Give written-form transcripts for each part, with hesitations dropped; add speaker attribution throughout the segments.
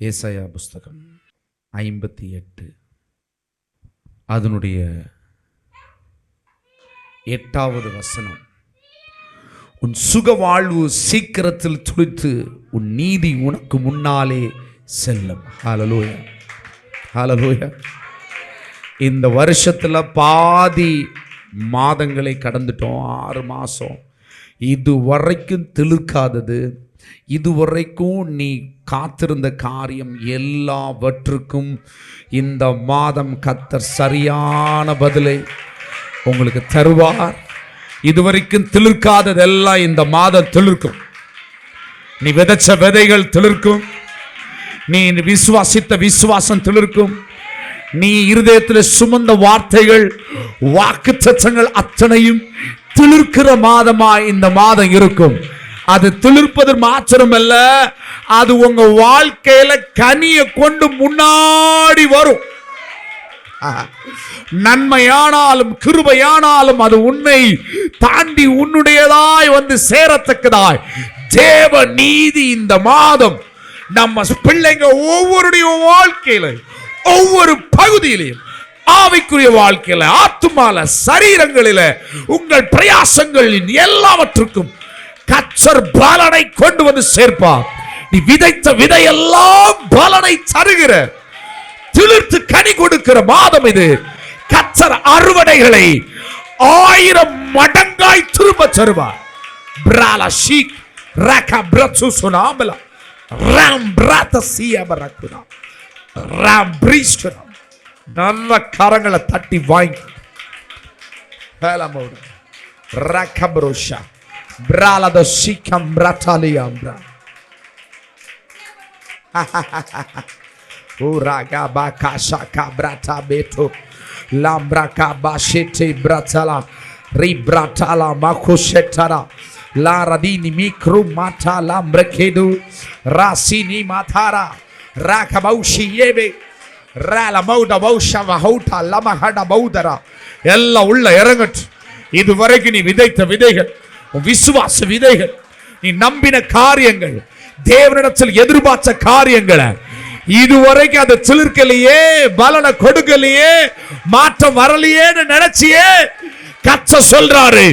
Speaker 1: ஏசாயா புஸ்தகம் 58 அதனுடைய 8வது வசனம். உன் சுக வாழ்வு சீக்கிரத்தில் துளித்து உன் நீதி உனக்கு முன்னாலே செல்லும். ஹல்லேலூயா, ஹல்லேலூயா. இந்த வருஷத்துல பாதி மாதங்களை கடந்துட்டோம், 6 மாசம். இதுவரைக்கும் திழுக்காதது, இதுவரைக்கும் நீ காத்திருந்த காரியம் எல்லாவற்றுக்கும் இந்த மாதம் கர்த்தர் சரியான பதிலை உங்களுக்கு தருவார். இதுவரைக்கும் திழுக்காததெல்லாம் இந்த மாதம் திழுக்கும். நீ விதைச்ச விதைகள் திழுக்கும், நீ விசுவாசித்த விசுவாசம் திழுக்கும், நீ இருதயத்தில் சுமந்த வார்த்தைகள் வாக்குத்தத்தங்கள் அத்தனையும் திழுக்கிற மாதமாய் இந்த மாதம் இருக்கும். அது திழுப்பது மாத்திரமல்ல, அது உங்க வாழ்க்கையில கனியை கொண்டு முன்னாடி வரும். நன்மையானாலும் கிருபையானாலும் அது உன்னை தாண்டி உன்னுடையதாய் வந்து சேரத்தக்கதாய் தேவ நீதி இந்த மாதம் நம்ம பிள்ளைங்க ஒவ்வொருடைய வாழ்க்கையில ஒவ்வொரு பகுதியிலையும், ஆவிக்குரிய வாழ்க்கையில, ஆத்துமால, சரீரங்களில, உங்கள் பிரயாசங்களின் எல்லாவற்றுக்கும் கர்த்தர் பலனை கொண்டு வந்து சேர்ப்பார். நீ விதைத்த விதையெல்லாம் பலனை தருகிற, திளிர்த்து கனி கொடுக்கிற மாதம் இது. கர்த்தர் அறுவடைகளை 1000 மடங்காய் திரும்ப தருவார். பிராலா ஷீக் ரக பிரச்சு சுனாமல ராம் பிரத சியபரக்குனா ராம் பிரிஸ்டனா. நல்ல கரங்களை தட்டி வாங்கி ஹலமோட ரகப்ரோஷா பிராலத சிகம் பிரட்டாலியாம்ரா uraga bakasha kabrata beto lambraka bashete bratala ribratala makoshetara la radini mikru mata lambrekedu rasini matara rakabaushi yebe rala mauda bausha vahauta lamahada baudara ella ulla irangattu. இதுவரைக்கும் நீ விதைத்த விதைகள், விசுவாச விதைகள், நீ நம்பின காரியங்கள், தேவனிடத்தில் எதிர்பார்த்த காரியங்களை இதுவரைக்கும் அது சிலிர்க்கலையே, பலனை கொடுக்கலையே, மாற்றம் வரலையேன்னு நினைச்சியே, கர்த்தர் சொல்றாரு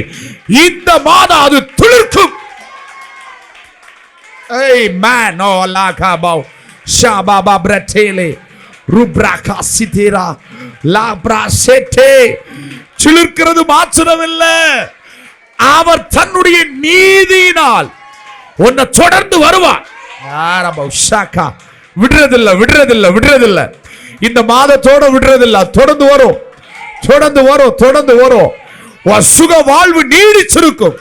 Speaker 1: இந்த மாதம் அது துளிர்க்கும். ஆமென். ஓ லாகாபா ஷாபாபா பிரட்டேலே ருப்ராகா சிதேரா லாப்ரா செட்டே. சிலிர்க்கிறது மாத்திரமில்லை, அவர் தன்னுடைய நீதியினால் உன்னை தொடர்ந்து வருவார். விடுறதில்லை, விடுறதில்லை, விடுறதில்லை. இந்த மாதத்தோட விடுறதில்லை, தொடர்ந்து வரும், தொடர்ந்து வரும், தொடர்ந்து வரும். சுக வாழ்வு நீடிச்சிருக்கும்,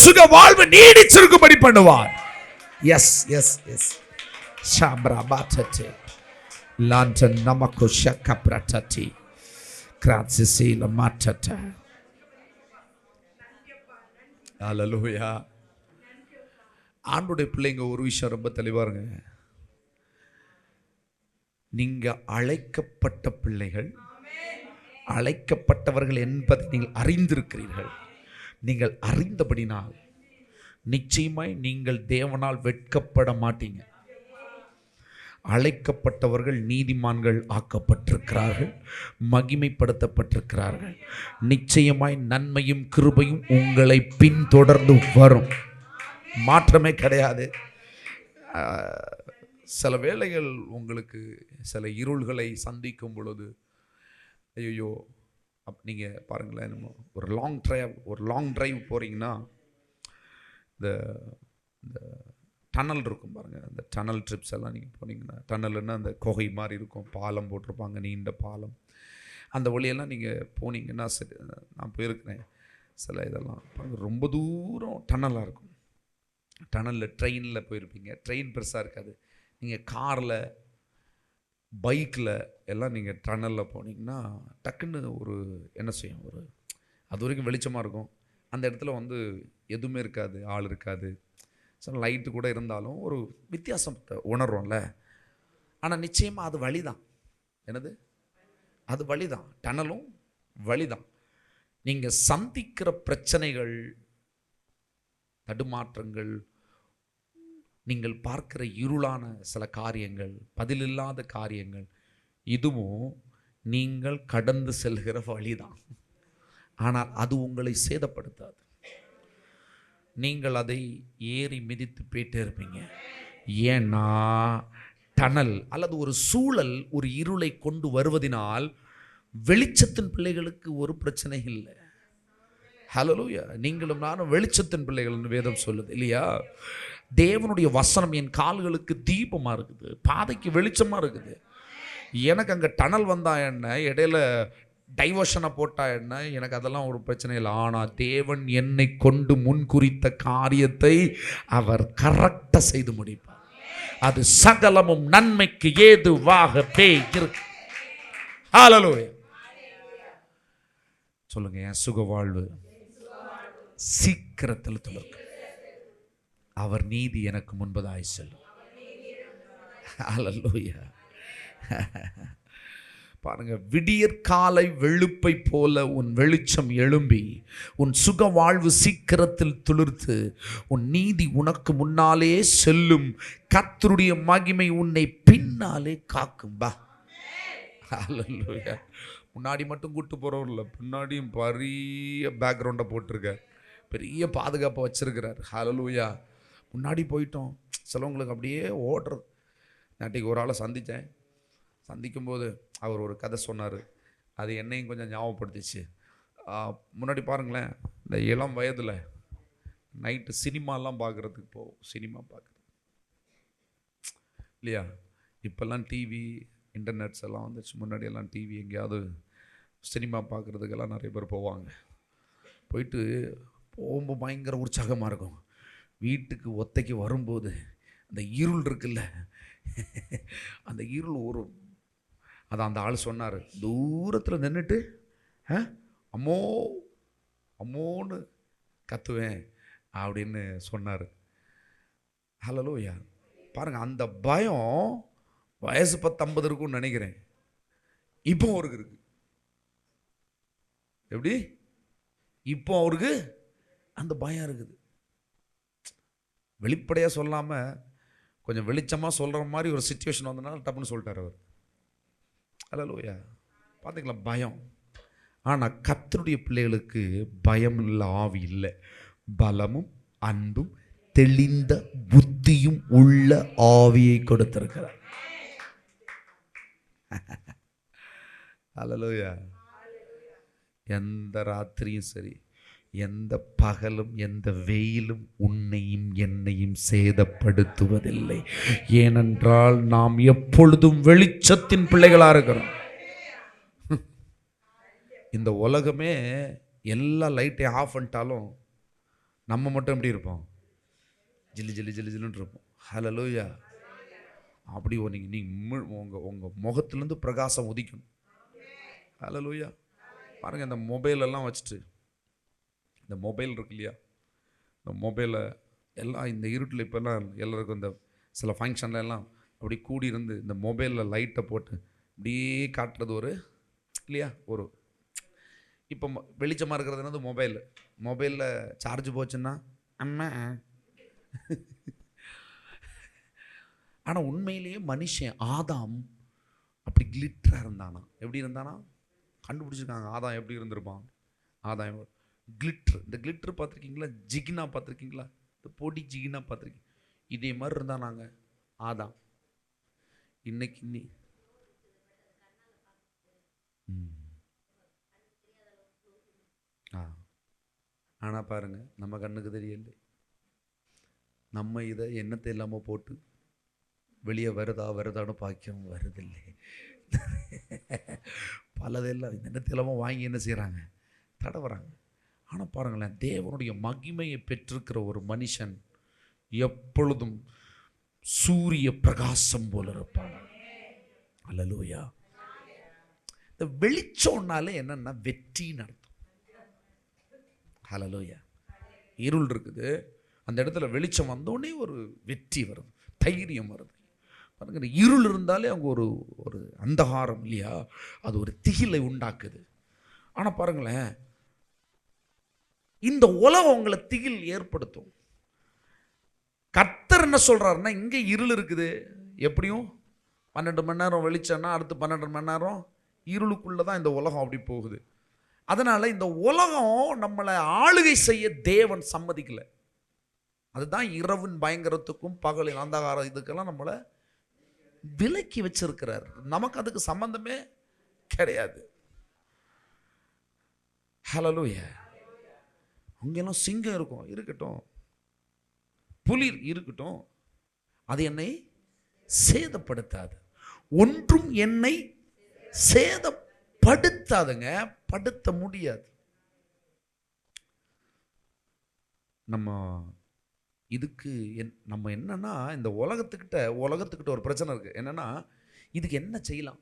Speaker 1: சுக வாழ்வு நீடிச்சிருக்கும்படி பண்ணுவார். எஸ் எஸ் எஸ் ஷாம்ரா பாத்தே லாண்டன் நமக்கு ஷக்க பிரட்டதி கிராட்சிசில மாட்டட்ட. ஹல்லேலூயா. ஆண்டோடைய பிள்ளைங்க ஒரு விஷயம் ரொம்ப தெளிவாருங்க. நீங்க அழைக்கப்பட்ட பிள்ளைகள், அழைக்கப்பட்டவர்கள் என்பதை நீங்கள் அறிந்திருக்கிறீர்கள். நீங்கள் அறிந்தபடினால் நிச்சயமாய் நீங்கள் தேவனால் வெட்கப்பட மாட்டீங்க. அழைக்கப்பட்டவர்கள் நீதிமான்கள் ஆக்கப்பட்டிருக்கிறார்கள், மகிமைப்படுத்தப்பட்டிருக்கிறார்கள். நிச்சயமாய் நன்மையும் கிருபையும் உங்களை பின்தொடர்ந்து வரும், மாற்றமே கிடையாது. சில வேளைகள் உங்களுக்கு சில இருள்களை சந்திக்கும் பொழுது, ஐயோ நீங்கள் பாருங்களேன், நம்ம ஒரு லாங் டிரைவ் போகிறீங்கன்னா இந்த டனல் இருக்கும் பாருங்கள், அந்த டனல் ட்ரிப்ஸ் எல்லாம் நீங்கள் போனீங்கன்னா, டனல்னா அந்த குகை மாதிரி இருக்கும், பாலம் போட்டிருப்பாங்க, நீண்ட பாலம். அந்த வழியெல்லாம் நீங்கள் போனீங்கன்னா, சரி நான் போயிருக்கிறேன், சில இதெல்லாம் பாருங்கள் ரொம்ப தூரம் டனலாக இருக்கும். டனலில் ட்ரெயினில் போயிருப்பீங்க, ட்ரெயின் பெருசாக இருக்காது. நீங்கள் காரில், பைக்கில் எல்லாம் நீங்கள் டனலில் போனீங்கன்னா டக்குன்னு ஒரு என்ன செய்யும், ஒரு அது வரைக்கும் வெளிச்சமாக இருக்கும். அந்த இடத்துல வந்து எதுவுமே இருக்காது, ஆள் இருக்காது, சில லைட்டு கூட இருந்தாலும் ஒரு வித்தியாசத்தை உணர்றோம்ல. ஆனால் நிச்சயமாக அது வழிதான். என்னது? அது வழிதான், டனலும் வழிதான். நீங்கள் சந்திக்கிற பிரச்சனைகள், தடுமாற்றங்கள், நீங்கள் பார்க்கிற இருளான சில காரியங்கள், பதிலில்லாத காரியங்கள், இதுவும் நீங்கள் கடந்து செல்கிற வழிதான். ஆனால் அது உங்களை சேதப்படுத்தாது. நீங்கள் அதை ஏறி மிதித்து போயிட்டே இருப்பீங்க. ஏன்னா டனல் அல்லது ஒரு சூழல் ஒரு இருளை கொண்டு வருவதினால் வெளிச்சத்தின் பிள்ளைகளுக்கு ஒரு பிரச்சனை இல்லை. ஹல்லேலூயா. நீங்களும் நானும் வெளிச்சத்தின் பிள்ளைகள் வேதம் சொல்லுது இல்லையா? தேவனுடைய வசனம் என் கால்களுக்கு தீபமாக இருக்குது, பாதைக்கு வெளிச்சமாக இருக்குது. எனக்கு அங்கே டனல் வந்தா என்ன, இடையில டைவர்ஷனை போட்டா என்ன, எனக்கு அதெல்லாம் ஒரு பிரச்சனை இல்லை. ஆனால் தேவன் என்னை கொண்டு முன்குறித்த காரியத்தை அவர் கரெக்டாக செய்து முடிப்பார். அது சகலமும் நன்மைக்கு ஏதுவாக இருக்கு. ஹல்லேலூயா. சொல்லுங்க, என் சுக வாழ்வு சீக்கிரத்தில் துளக்கும். அவர் நீதி எனக்கு முன்பதாய் செல்லும். ஹல்லேலூயா. பாருங்க, விடியற் காலை வெளுப்பை போல உன் வெளிச்சம் எழும்பி உன் சுக வாழ்வு சீக்கிரத்தில் துளிர்த்து உன் நீதி உனக்கு முன்னாலே செல்லும். கர்த்தருடைய மகிமை உன்னை பின்னாலே காக்கும். பா. ஹல்லேலூயா. முன்னாடி மட்டும் கூட்டு போறவர் இல்லை, பின்னாடியும் பெரிய பேக்ரவுண்டை போட்டிருக்கார், பெரிய பாதுகாப்பை வச்சிருக்கிறார். ஹல்லேலூயா. முன்னாடி போயிட்டோம். சிலவங்களுக்கு அப்படியே ஓடுறது. நாட்டிக்கு ஒரு ஆளை சந்திக்கும்போது அவர் ஒரு கதை சொன்னார். அது என்னையும் கொஞ்சம் ஞாபகப்படுத்திச்சு. முன்னாடி பாருங்களேன், இந்த இளம் வயதில் நைட்டு சினிமாலாம் பார்க்குறதுக்கு போவோம். சினிமா பார்க்குறது இல்லையா? இப்போல்லாம் டிவி இன்டர்நெட்ஸ் எல்லாம் வந்துச்சு. முன்னாடியெல்லாம் டிவி எங்கேயாவது சினிமா பார்க்குறதுக்கெல்லாம் நிறைய பேர் போவாங்க. போகும்போது பயங்கர உற்சாகமாக இருக்கும். வீட்டுக்கு ஒத்தைக்கு வரும்போது அந்த இருள் இருக்குல்ல, அந்த இருள் ஒரு அதான் அந்த ஆள் சொன்னார், தூரத்தில் நின்றுட்டு அம்மோ அம்மோன்னு கத்துவேன் அப்படின்னு சொன்னார். ஹல்லேலூயா. பாருங்கள், அந்த பயம் வயசு 10-50 இருக்கும்னு நினைக்கிறேன். இப்போ அவருக்கு இருக்கு. எப்படி? இப்போ அவருக்கு அந்த பயம் இருக்குது. வெளிப்படையாக சொல்லாமல் கொஞ்சம் வெளிச்சமாக சொல்கிற மாதிரி ஒரு சிச்சுவேஷன் வந்தனால டப்புன்னு சொல்லிட்டார் அவர். ஹல்லேலூயா. பார்த்தீங்களா, பயம். ஆனால் கர்த்தருடைய பிள்ளைகளுக்கு பயம் இல்லை, ஆவி இல்லை, பலமும் அன்பும் தெளிந்த புத்தியும் உள்ள ஆவியை கொடுத்திருக்கிறார். ஹல்லேலூயா. எந்த ராத்திரியும் சரி, எந்த பகலும் எந்த வெயிலும் உன்னையும் என்னையும் சேதப்படுத்துவதில்லை. ஏனென்றால் நாம் எப்பொழுதும் வெளிச்சத்தின் பிள்ளைகளாக இருக்கிறோம். இந்த உலகமே எல்லா லைட்டையும் ஆஃப் பண்ணிட்டாலும் நம்ம மட்டும் எப்படி இருப்போம்? ஜில்லு ஜில்லு ஜில்லு ஜில்லுன்னு இருப்போம். ஹல்லேலூயா. அப்படி உங்கள் முகத்துலேருந்து பிரகாசம் உதிக்கணும். ஹல்லேலூயா. பாருங்கள், இந்த மொபைலெல்லாம் வச்சுட்டு, இந்த மொபைல் இருக்கு இல்லையா, இந்த மொபைலை எல்லாம் இந்த இருட்டில் இப்போல்லாம் எல்லாருக்கும் இந்த சில ஃபங்க்ஷன்ல எல்லாம் அப்படி கூடியிருந்து இந்த மொபைலில் லைட்டை போட்டு இப்படியே காட்டுறது ஒரு இல்லையா, ஒரு இப்போ வெளிச்சமாக இருக்கிறது என்னது மொபைலில் சார்ஜ் போச்சுன்னா அம்மா. ஆனால் உண்மையிலேயே மனுஷன் ஆதாம் அப்படி கிளிட்டராக இருந்தானா? எப்படி இருந்தானா? கண்டுபிடிச்சிருக்காங்க ஆதாம் எப்படி இருந்திருப்பான். ஆதாம் கிளிட்ரு. இந்த கிளிட்ரு பார்த்துருக்கீங்களா? ஜிகினா பார்த்துருக்கீங்களா? இந்த பொடி ஜிகினா பார்த்துருக்கீங்க? இதே மாதிரி இருந்தா நாங்கள் ஆதாம். இன்னைக்கு ஆனால் பாருங்க, நம்ம கண்ணுக்கு தெரியல. நம்ம இதை எண்ணத்தை இல்லாமல் போட்டு வெளியே வருதான்னு பாக்கியம் வருதில்லை. பலதெல்லாம் இந்த எண்ணத்தை இல்லாமல் வாங்கி என்ன செய்கிறாங்க? தடவுறாங்க. ஆனால் பாருங்களேன், தேவனுடைய மகிமையை பெற்றிருக்கிற ஒரு மனுஷன் எப்பொழுதும் சூரிய பிரகாசம் போல இருப்பான். அல்லேலூயா. இந்த வெளிச்சம்னாலே என்னன்னா வெற்றின்னு அர்த்தம். அல்லேலூயா. இருள் இருக்குது, அந்த இடத்துல வெளிச்சம் வந்தோடனே ஒரு வெற்றி வருது, தைரியம் வருது. பாருங்க, இந்த இருள் இருந்தாலே அங்கே ஒரு அந்தகாரம் இல்லையா, அது ஒரு திகிலை உண்டாக்குது. ஆனால் பாருங்களேன், இந்த உலகம் உங்களை திகில் ஏற்படுத்தும். கர்த்தர் என்ன சொல்றாருன்னா, இங்கே இருள் இருக்குது, எப்படியும் 12 மணி நேரம் வெளிச்சம்னா அடுத்து 12 மணி நேரம் இருளுக்குள்ளே தான் இந்த உலகம் அப்படி போகுது. அதனால் இந்த உலகம் நம்மளை ஆளுகை செய்ய தேவன் சம்மதிக்கலை. அதுதான் இரவின் பயங்கரத்துக்கும் பகலின் அந்தகாரம் இதுக்கெல்லாம் நம்மளை விலக்கி வச்சிருக்கிறார். நமக்கு அதுக்கு சம்பந்தமே கிடையாது. ஹல்லேலூயா. அங்கெல்லாம் சிங்கம் இருக்கும், இருக்கட்டும். புலி இருக்கட்டும், அது என்னை சேதப்படுத்தாது. ஒன்றும் என்னை சேதப்படுத்தாதுங்க, படுத்த முடியாது. நம்ம இதுக்கு நம்ம என்னன்னா, இந்த உலகத்துக்கிட்ட ஒரு பிரச்சனை இருக்கு. என்னன்னா, இதுக்கு என்ன செய்யலாம்,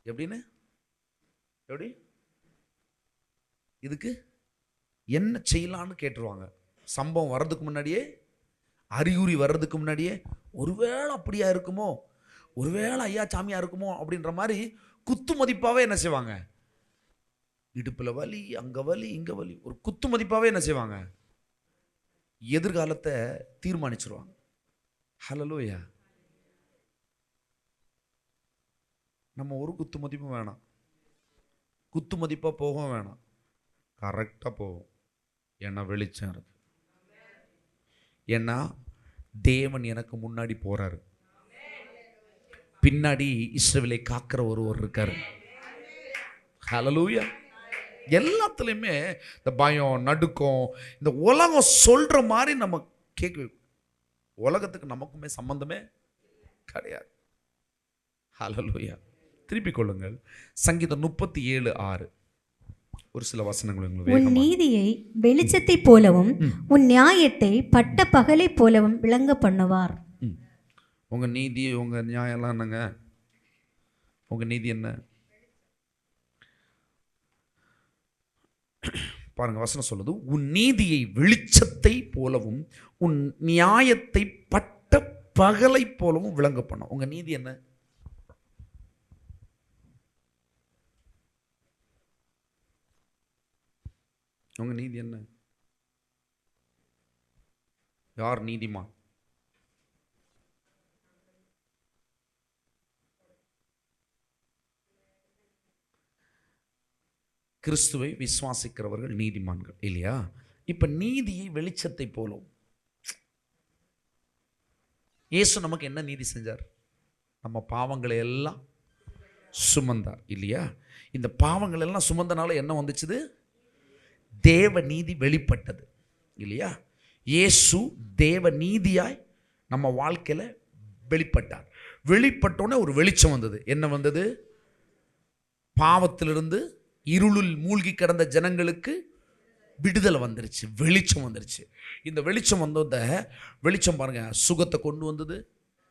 Speaker 1: எப்படி இதுக்கு என்ன செய்யலான்னு கேட்டுருவாங்க. சம்பவம் வர்றதுக்கு முன்னாடியே, அறிகுறி வர்றதுக்கு முன்னாடியே, ஒருவேளை அப்படியா இருக்குமோ, ஒருவேளை ஐயா சாமியா இருக்குமோ அப்படின்ற மாதிரி குத்து மதிப்பாகவே என்ன செய்வாங்க, இடுப்பில் வலி, அங்கே வலி, இங்கே வலி, ஒரு குத்து மதிப்பாகவே என்ன செய்வாங்க, எதிர்காலத்தை தீர்மானிச்சிருவாங்க. ஹல்லேலூயா. நம்ம ஒரு குத்து மதிப்பும் வேணாம், குத்து மதிப்பாக போகவும் வேணாம், கரெக்டாக போகும். ஏன்னா வெளிச்சம் இருக்கு, ஏன்னா தேவன் எனக்கு முன்னாடி போறாரு, பின்னாடி இஸ்ரவேலை காக்கிற ஒருவர் இருக்காரு. ஹல்லேலூயா. எல்லாத்துலேயுமே இந்த பயம், நடுக்கம், இந்த உலகம் சொல்ற மாதிரி நம்ம கேட்க, உலகத்துக்கு நமக்குமே சம்பந்தமே கிடையாது. ஹல்லேலூயா. திருப்பிக் கொள்ளுங்கள் சங்கீதம் 37:6. ஒரு சில வசனங்கள்.
Speaker 2: உன் நீதியை வெளிச்சத்தை போலவும் உன் நியாயத்தை பட்ட பகலை போலவும் விளங்க பண்ணுவார்.
Speaker 1: உங்க நீதி, உங்க நியாயம் எல்லாம் என்னங்க? உங்க நீதி என்ன பாருங்க, வசனம் சொல்லுது, உன் நீதியை வெளிச்சத்தை போலவும் உன் நியாயத்தை பட்ட பகலை போலவும் விளங்க பண்ணும். உங்க நீதி என்ன? உங்க நீதி என்ன? யார் நீதிமான்? கிறிஸ்துவை விசுவாசிக்கிறவர்கள் நீதிமான்கள் இல்லையா? இப்ப நீதியை வெளிச்சத்தை போலும். இயேசு நமக்கு என்ன நீதி செஞ்சார்? நம்ம பாவங்களை எல்லாம் சுமந்தார் இல்லையா? இந்த பாவங்கள் எல்லாம் சுமந்தனால என்ன வந்துச்சுது? தேவ நீதி வெளிப்பட்டது இல்லையா? இயேசு தேவ நீதியாய் நம்ம வாழ்க்கையில் வெளிப்பட்டார். வெளிப்பட்டோன்னே ஒரு வெளிச்சம் வந்தது. என்ன வந்தது? பாவத்திலிருந்து இருளில் மூழ்கி கிடந்த ஜனங்களுக்கு விடுதலை வந்துருச்சு, வெளிச்சம் வந்துருச்சு. இந்த வெளிச்சம் வந்த வெளிச்சம் பாருங்க, சுகத்தை கொண்டு வந்தது,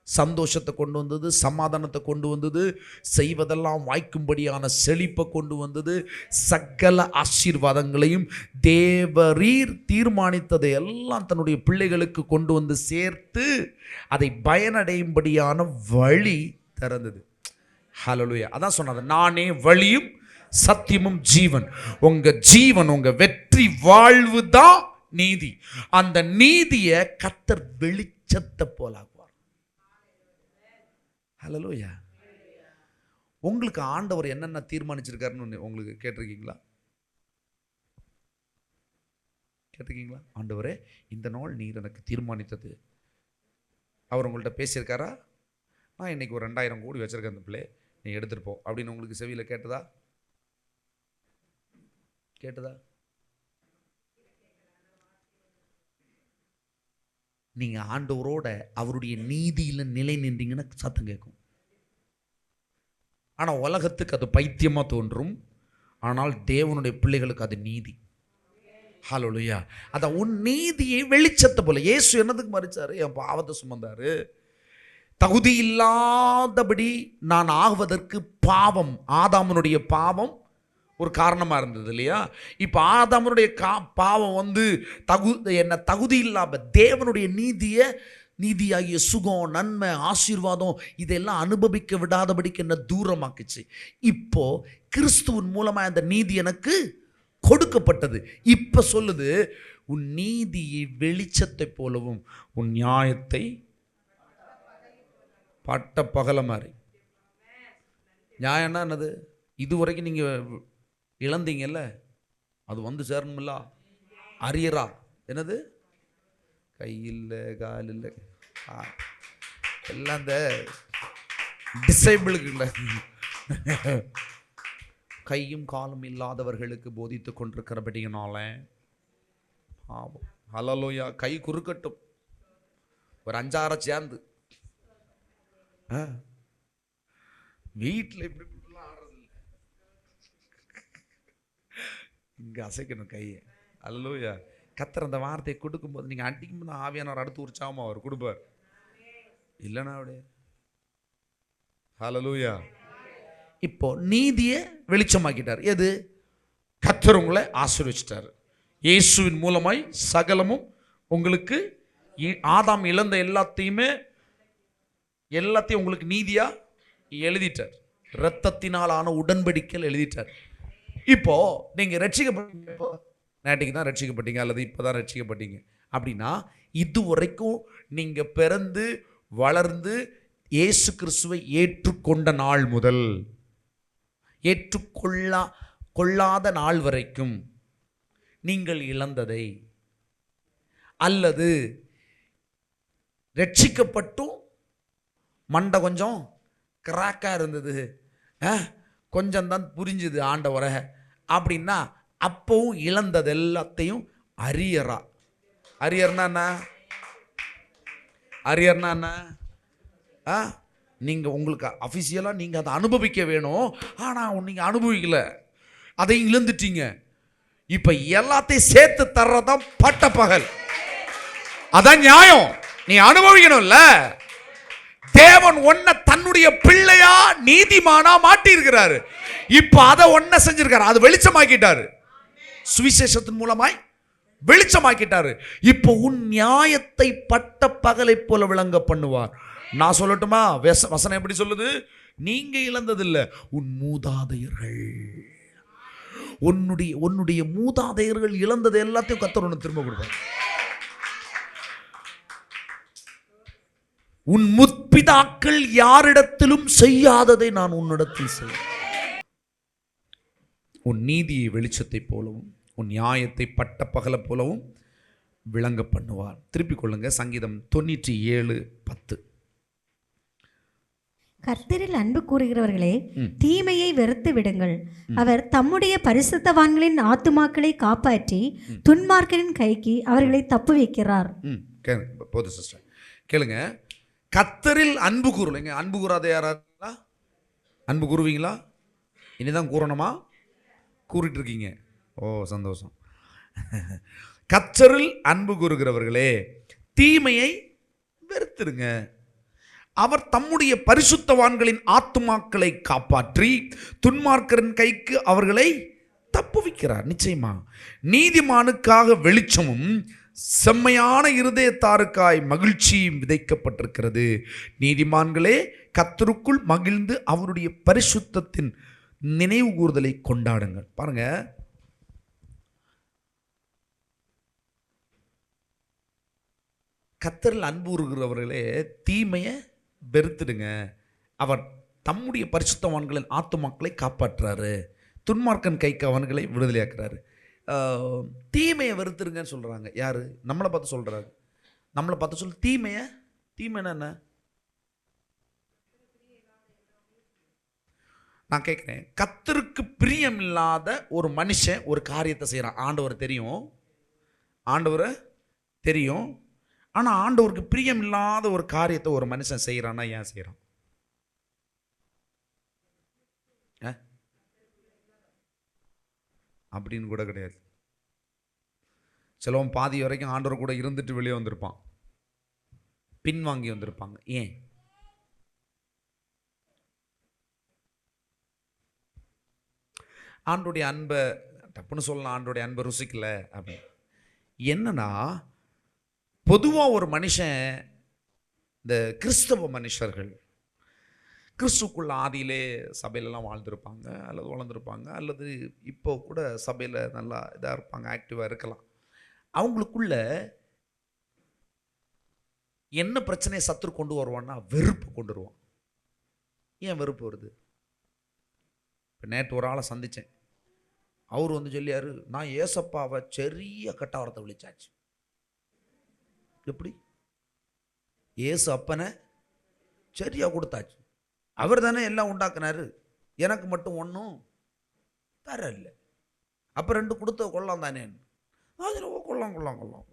Speaker 1: சந்தோஷத்தை கொண்டு வந்தது, சமாதானத்தை கொண்டு வந்தது, செய்வதெல்லாம் வாய்க்கும்படியான செழிப்பை கொண்டு வந்தது, சகல ஆசீர்வாதங்களையும் தேவரீர் தீர்மானித்ததை எல்லாம் தன்னுடைய பிள்ளைகளுக்கு கொண்டு வந்து சேர்த்து அதை பயனடையும்படியான வழி திறந்தது. ஹல்லேலூயா. அதான் சொன்னார், நானே வழியும் சத்தியமும் ஜீவன். உங்க ஜீவன், உங்க வெற்றி வாழ்வு தான் நீதி. அந்த நீதியை கர்த்தர் வெளிச்சத்தை போலாக்குவார். ஹல்லேலூயா. உங்களுக்கு ஆண்டவர் என்னென்ன தீர்மானிச்சிருக்காருன்னு உங்களுக்கு கேட்டிருக்கீங்களா? ஆண்டவரே, இந்த நாள் நீர் எனக்கு தீர்மானித்தது. அவர் உங்கள்கிட்ட பேசியிருக்காரா? நான் இன்னைக்கு ஒரு 2000 கோடி வச்சிருக்கேன், அந்த பிள்ளை நீ எடுத்துட்டு போ அப்படின்னு உங்களுக்கு செவியில் கேட்டதா? நீங்க ஆண்டவரோட அவருடைய நீதியில நிலை நின்றீங்கன்னா சத்தம் கேட்கும். ஆனா உலகத்துக்கு அது பைத்தியமா தோன்றும், ஆனால் தேவனுடைய பிள்ளைகளுக்கு அது நீதி. ஹல்லேலூயா. அதான் உன் நீதியை வெளிச்சத்தை போல. இயேசு என்னதுக்கு மரிச்சாரு? என் பாவத்தை சுமந்தாரு. தகுதி இல்லாதபடி நான் ஆகுவதற்கு பாவம், ஆதாமனுடைய பாவம் ஒரு காரணமாக இருந்தது இல்லையா? இப்போ ஆதாமனுடைய பாவம் வந்து என்ன தகுதி இல்லாமல் தேவனுடைய நீதியாகிய சுகம், நன்மை, ஆசீர்வாதம் இதெல்லாம் அனுபவிக்க விடாதபடிக்கு என்ன தூரமாக்குச்சு. இப்போ கிறிஸ்துவின் மூலமாக அந்த நீதி எனக்கு கொடுக்கப்பட்டது. இப்போ சொல்லுது, உன் நீதியை வெளிச்சத்தை போலவும் உன் நியாயத்தை பட்ட பகல மாதிரி. நியாயம்னா என்னது? இதுவரைக்கும் நீங்கள் இழந்தீங்கல்ல, அது வந்து சேரணுமில்ல. அரியரா என்னது? கை இல்லை, கால் இல்லை, எல்லாம் இந்த டிசேபிளுக்கு இல்லை, கையும் காலும் இல்லாதவர்களுக்கு போதித்து கொண்டிருக்கிறபடினால பாவம். ஹல்லேலூயா. கை குறுக்கட்டும், ஒரு 5-6 சேர்ந்து வீட்டில் இப்படி ஆடுறது இங்கே அசைக்கணும் கையை. ஹல்லேலூயா. கர்த்தர் அந்த வார்த்தையை கொடுக்கும்போது நீங்கள் அடிக்கும்போது ஆவியானவர் அடுத்து உற்சாகமாக அவர் கொடுப்பார். இல்லைன்னா அப்படியே. ஹல்லேலூயா. இப்போ நீதியை வெளிச்சமாக்கிட்டார். எது? கர்த்தர் உங்களை ஆசீர்வதிச்சிட்டார். இயேசுவின் மூலமாய் சகலமும் உங்களுக்கு, ஆதாம் இழந்த எல்லாத்தையும் உங்களுக்கு நீதியா எழுதிட்டார். இரத்தத்தினால் ஆன உடன்படிக்கையில் எழுதிட்டார். இப்போ நீங்க ரட்சிக்கப்பட்டீங்க, நேற்றுக்கு தான் ரட்சிக்கப்பட்டீங்க அல்லது இப்போதான் ரட்சிக்கப்பட்டீங்க அப்படின்னா, இதுவரைக்கும் நீங்க பிறந்து வளர்ந்து இயேசு கிறிஸ்துவை ஏற்றுக்கொண்ட நாள் முதல் கொள்ளாத நாள் வரைக்கும் நீங்கள் இழந்ததை, அல்லது ரட்சிக்கப்பட்டும் மண்டை கொஞ்சம் கிராக்காக இருந்தது, கொஞ்சம் தான் புரிஞ்சுது ஆண்டவரை அப்படின்னா, அப்பவும் இழந்தது எல்லாத்தையும் அரியர்னா என்ன? அரியர்னா என்ன? நீங்கள் உங்களுக்கு அஃபிஷியலாக நீங்கள் அதை அனுபவிக்க வேணும். ஆனால் நீங்கள் அனுபவிக்கல, அதையும் இழந்துட்டீங்க. இப்போ எல்லாத்தையும் சேர்த்து தர்றதான் பட்ட பகல். அதான் நியாயம். நீ அனுபவிக்கணும்ல. தேவன் ஒன்ன தன்னுடைய பிள்ளையா நீதிமானா மாட்டி இருக்கிறாரு. இப்ப அதை ஒன்ன செஞ்சிருக்காரு, அது வெளிச்சமாக்கிட்டாரு. சுவிசேஷத்தின் மூலமாய் வெளிச்சமாக்கிட்டாரு. இப்போ உன் நியாயத்தை பட்ட பகலை போல விளங்க பண்ணுவார். நான் சொல்லட்டுமா? வசனம் எப்படி சொல்லுது? நீங்க இழந்ததில்லை, உன் மூதாதையர்கள், உன்னுடைய மூதாதையர்கள் இழந்தது எல்லாத்தையும் கர்த்தர் உனக்கு திரும்ப கொடுப்பார். உன் முற்பிதாக்கள் யாரிடத்திலும் செய்யாததை நான் உன்னிடத்தில் செய்வேன். உன் நீதியை வெளிச்சத்தை போலவும் உன் நியாயத்தை பட்ட பகலை போலவும் விளங்க பண்ணுவார். திருப்பிக் கொள்ளுங்க, சங்கீதம் 97:10.
Speaker 2: கர்த்தரில் அன்பு கூறுகிறவர்களே, தீமையை வெறுத்து விடுங்கள். அவர் தம்முடைய பரிசுத்தவான்களின் ஆத்துமாக்களை காப்பாற்றி துன்மார்க்கரின் கைக்கு அவர்களை தப்பு வைக்கிறார்.
Speaker 1: போது சிஸ்டர் கேளுங்க. கர்த்தரில் அன்பு கூறலைங்க. அன்பு கூறாத யாரா? அன்பு கூறுவீங்களா? இனிதான் கூறணுமா? கூறிட்டு இருக்கீங்க. ஓ சந்தோஷம். கர்த்தரில் அன்பு கூறுகிறவர்களே, தீமையை வெறுத்துருங்க. அவர் தம்முடைய பரிசுத்தவான்களின் ஆத்துமாக்களை காப்பாற்றி துன்மார்க்கரின் கைக்கு அவர்களை தப்புவிக்கிறார். நிச்சயமா நீதிமானுக்காக வெளிச்சமும் செம்மையான இருதயத்தாருக்காய் மகிழ்ச்சியும் விதைக்கப்பட்டிருக்கிறது. நீதிமான்களே, கர்த்தருக்குள் மகிழ்ந்து அவருடைய பரிசுத்தத்தின் நினைவு கூறுதலை கொண்டாடுங்கள். பாருங்க, கர்த்தரில் அன்பு கூறுகிறவர்களே, தீமையை வெறுத்துடுங்க. அவர் தம்முடைய பரிசுத்தவான்களின் ஆத்துமாக்களை காப்பாற்றுறாரு, துன்மார்க்கன் கைக்கு அவன்களை விடுதலையாக்குறாரு. தீமையை வெறுத்துருங்கன்னு சொல்கிறாங்க. யார்? நம்மளை பார்த்து சொல்கிறாரு. நம்மளை பார்த்து சொல்லு. தீமைன்னா என்ன? நான் கேட்குறேன், கர்த்தருக்கு பிரியம் இல்லாத ஒரு மனுஷன் ஒரு காரியத்தை செய்கிறான். ஆண்டவர் தெரியும். ஆனால் ஆண்டவருக்கு பிரியம் இல்லாத ஒரு காரியத்தை ஒரு மனுஷன் செய்கிறான்னா ஏன் செய்கிறான்? அப்படின்னு கூட கிடையாது. சிலவன் பாதி வரைக்கும் ஆண்டவர் கூட இருந்துட்டு வெளியே வந்திருப்பான், பின்வாங்கி வந்திருப்பாங்க. ஏன்? ஆண்டோடைய அன்பை தப்புன்னு சொல்லலாம், ஆண்டோடைய அன்பை ருசிக்கல அப்படி. என்னன்னா, பொதுவாக ஒரு மனுஷன், இந்த கிறிஸ்தவ மனுஷர்கள் கிறிஸ்துக்குள்ள ஆதியிலே சபையிலலாம் வாழ்ந்துருப்பாங்க அல்லது வளர்ந்துருப்பாங்க, அல்லது இப்போ கூட சபையில் நல்லா இதாக இருப்பாங்க, ஆக்டிவாக இருக்கலாம். அவங்களுக்குள்ள என்ன பிரச்சனையை சத்துரு கொண்டு வருவான்னா வெறுப்பு கொண்டு வருவான். ஏன் வெறுப்பு வருது? இப்போ நேற்று ஒரு ஆளை சந்தித்தேன். அவர் வந்து சொல்லியாரு, நான் ஏசப்பாவை பெரிய கட்டாவரத்தை விழிச்சாச்சு. எப்படி? ஏசு அப்பனை சரியா கொடுத்தாச்சு. அவர் தானே எல்லாம் உண்டாக்குனாரு, எனக்கு மட்டும் ஒன்றும் தர இல்லை. அப்போ 2 கொடுத்த கொள்ளலாம் தானே? கொள்ளலாம் கொள்ளலாம் கொள்ளலாம்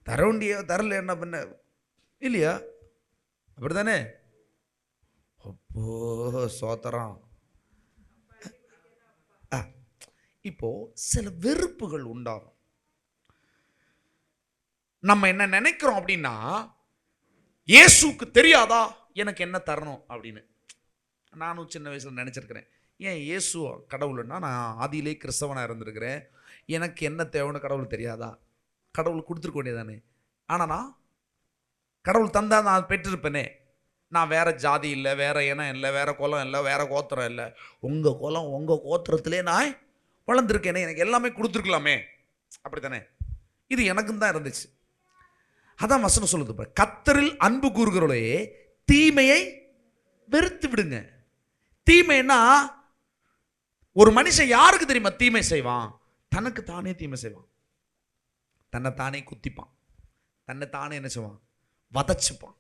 Speaker 1: தர வேண்டிய தரல என்ன பண்ண இல்லையா? அப்படி தானே? அப்போ சோத்திரம். இப்போ சில வெறுப்புகள் உண்டாகும். நம்ம என்ன நினைக்கிறோம் அப்படின்னா, இயேசுக்கு தெரியாதா எனக்கு என்ன தரணும் அப்படின்னு. நானும் சின்ன வயசுல நினைச்சிருக்கிறேன், ஏன் இயேசு கடவுள்னா நான் ஆதியிலே கிறிஸ்தவனாக இருந்திருக்கிறேன், எனக்கு என்ன தேவைன்னு கடவுள் தெரியாதா? கடவுள் கொடுத்துருக்க வேண்டியதானே. ஆனால் நான் கடவுள் தந்தா நான் பெற்றிருப்பேனே. நான் வேற ஜாதி இல்லை, வேற இனம் இல்லை, வேற குலம் இல்லை, வேற கோத்திரம் இல்லை. உங்கள் குலம் உங்கள் கோத்திரத்திலே நான் வளர்ந்துருக்கேனே, எனக்கு எல்லாமே கொடுத்துருக்கலாமே. அப்படி தானே? இது எனக்கும் தான் இருந்துச்சு. அதான் வசனம் சொல்லுது, கர்த்தரில் அன்பு கூறுகிறவர்களே தீமையை வெறுத்து விடுங்க. தீமைன்னா ஒரு மனுஷன் யாருக்கு தெரியுமா தீமை செய்வான்? தனக்கு தானே தீமை செய்வான். தன்னை தானே குத்திப்பான், தன்னை தானே என்ன செய்வான்? வதச்சுப்பான்.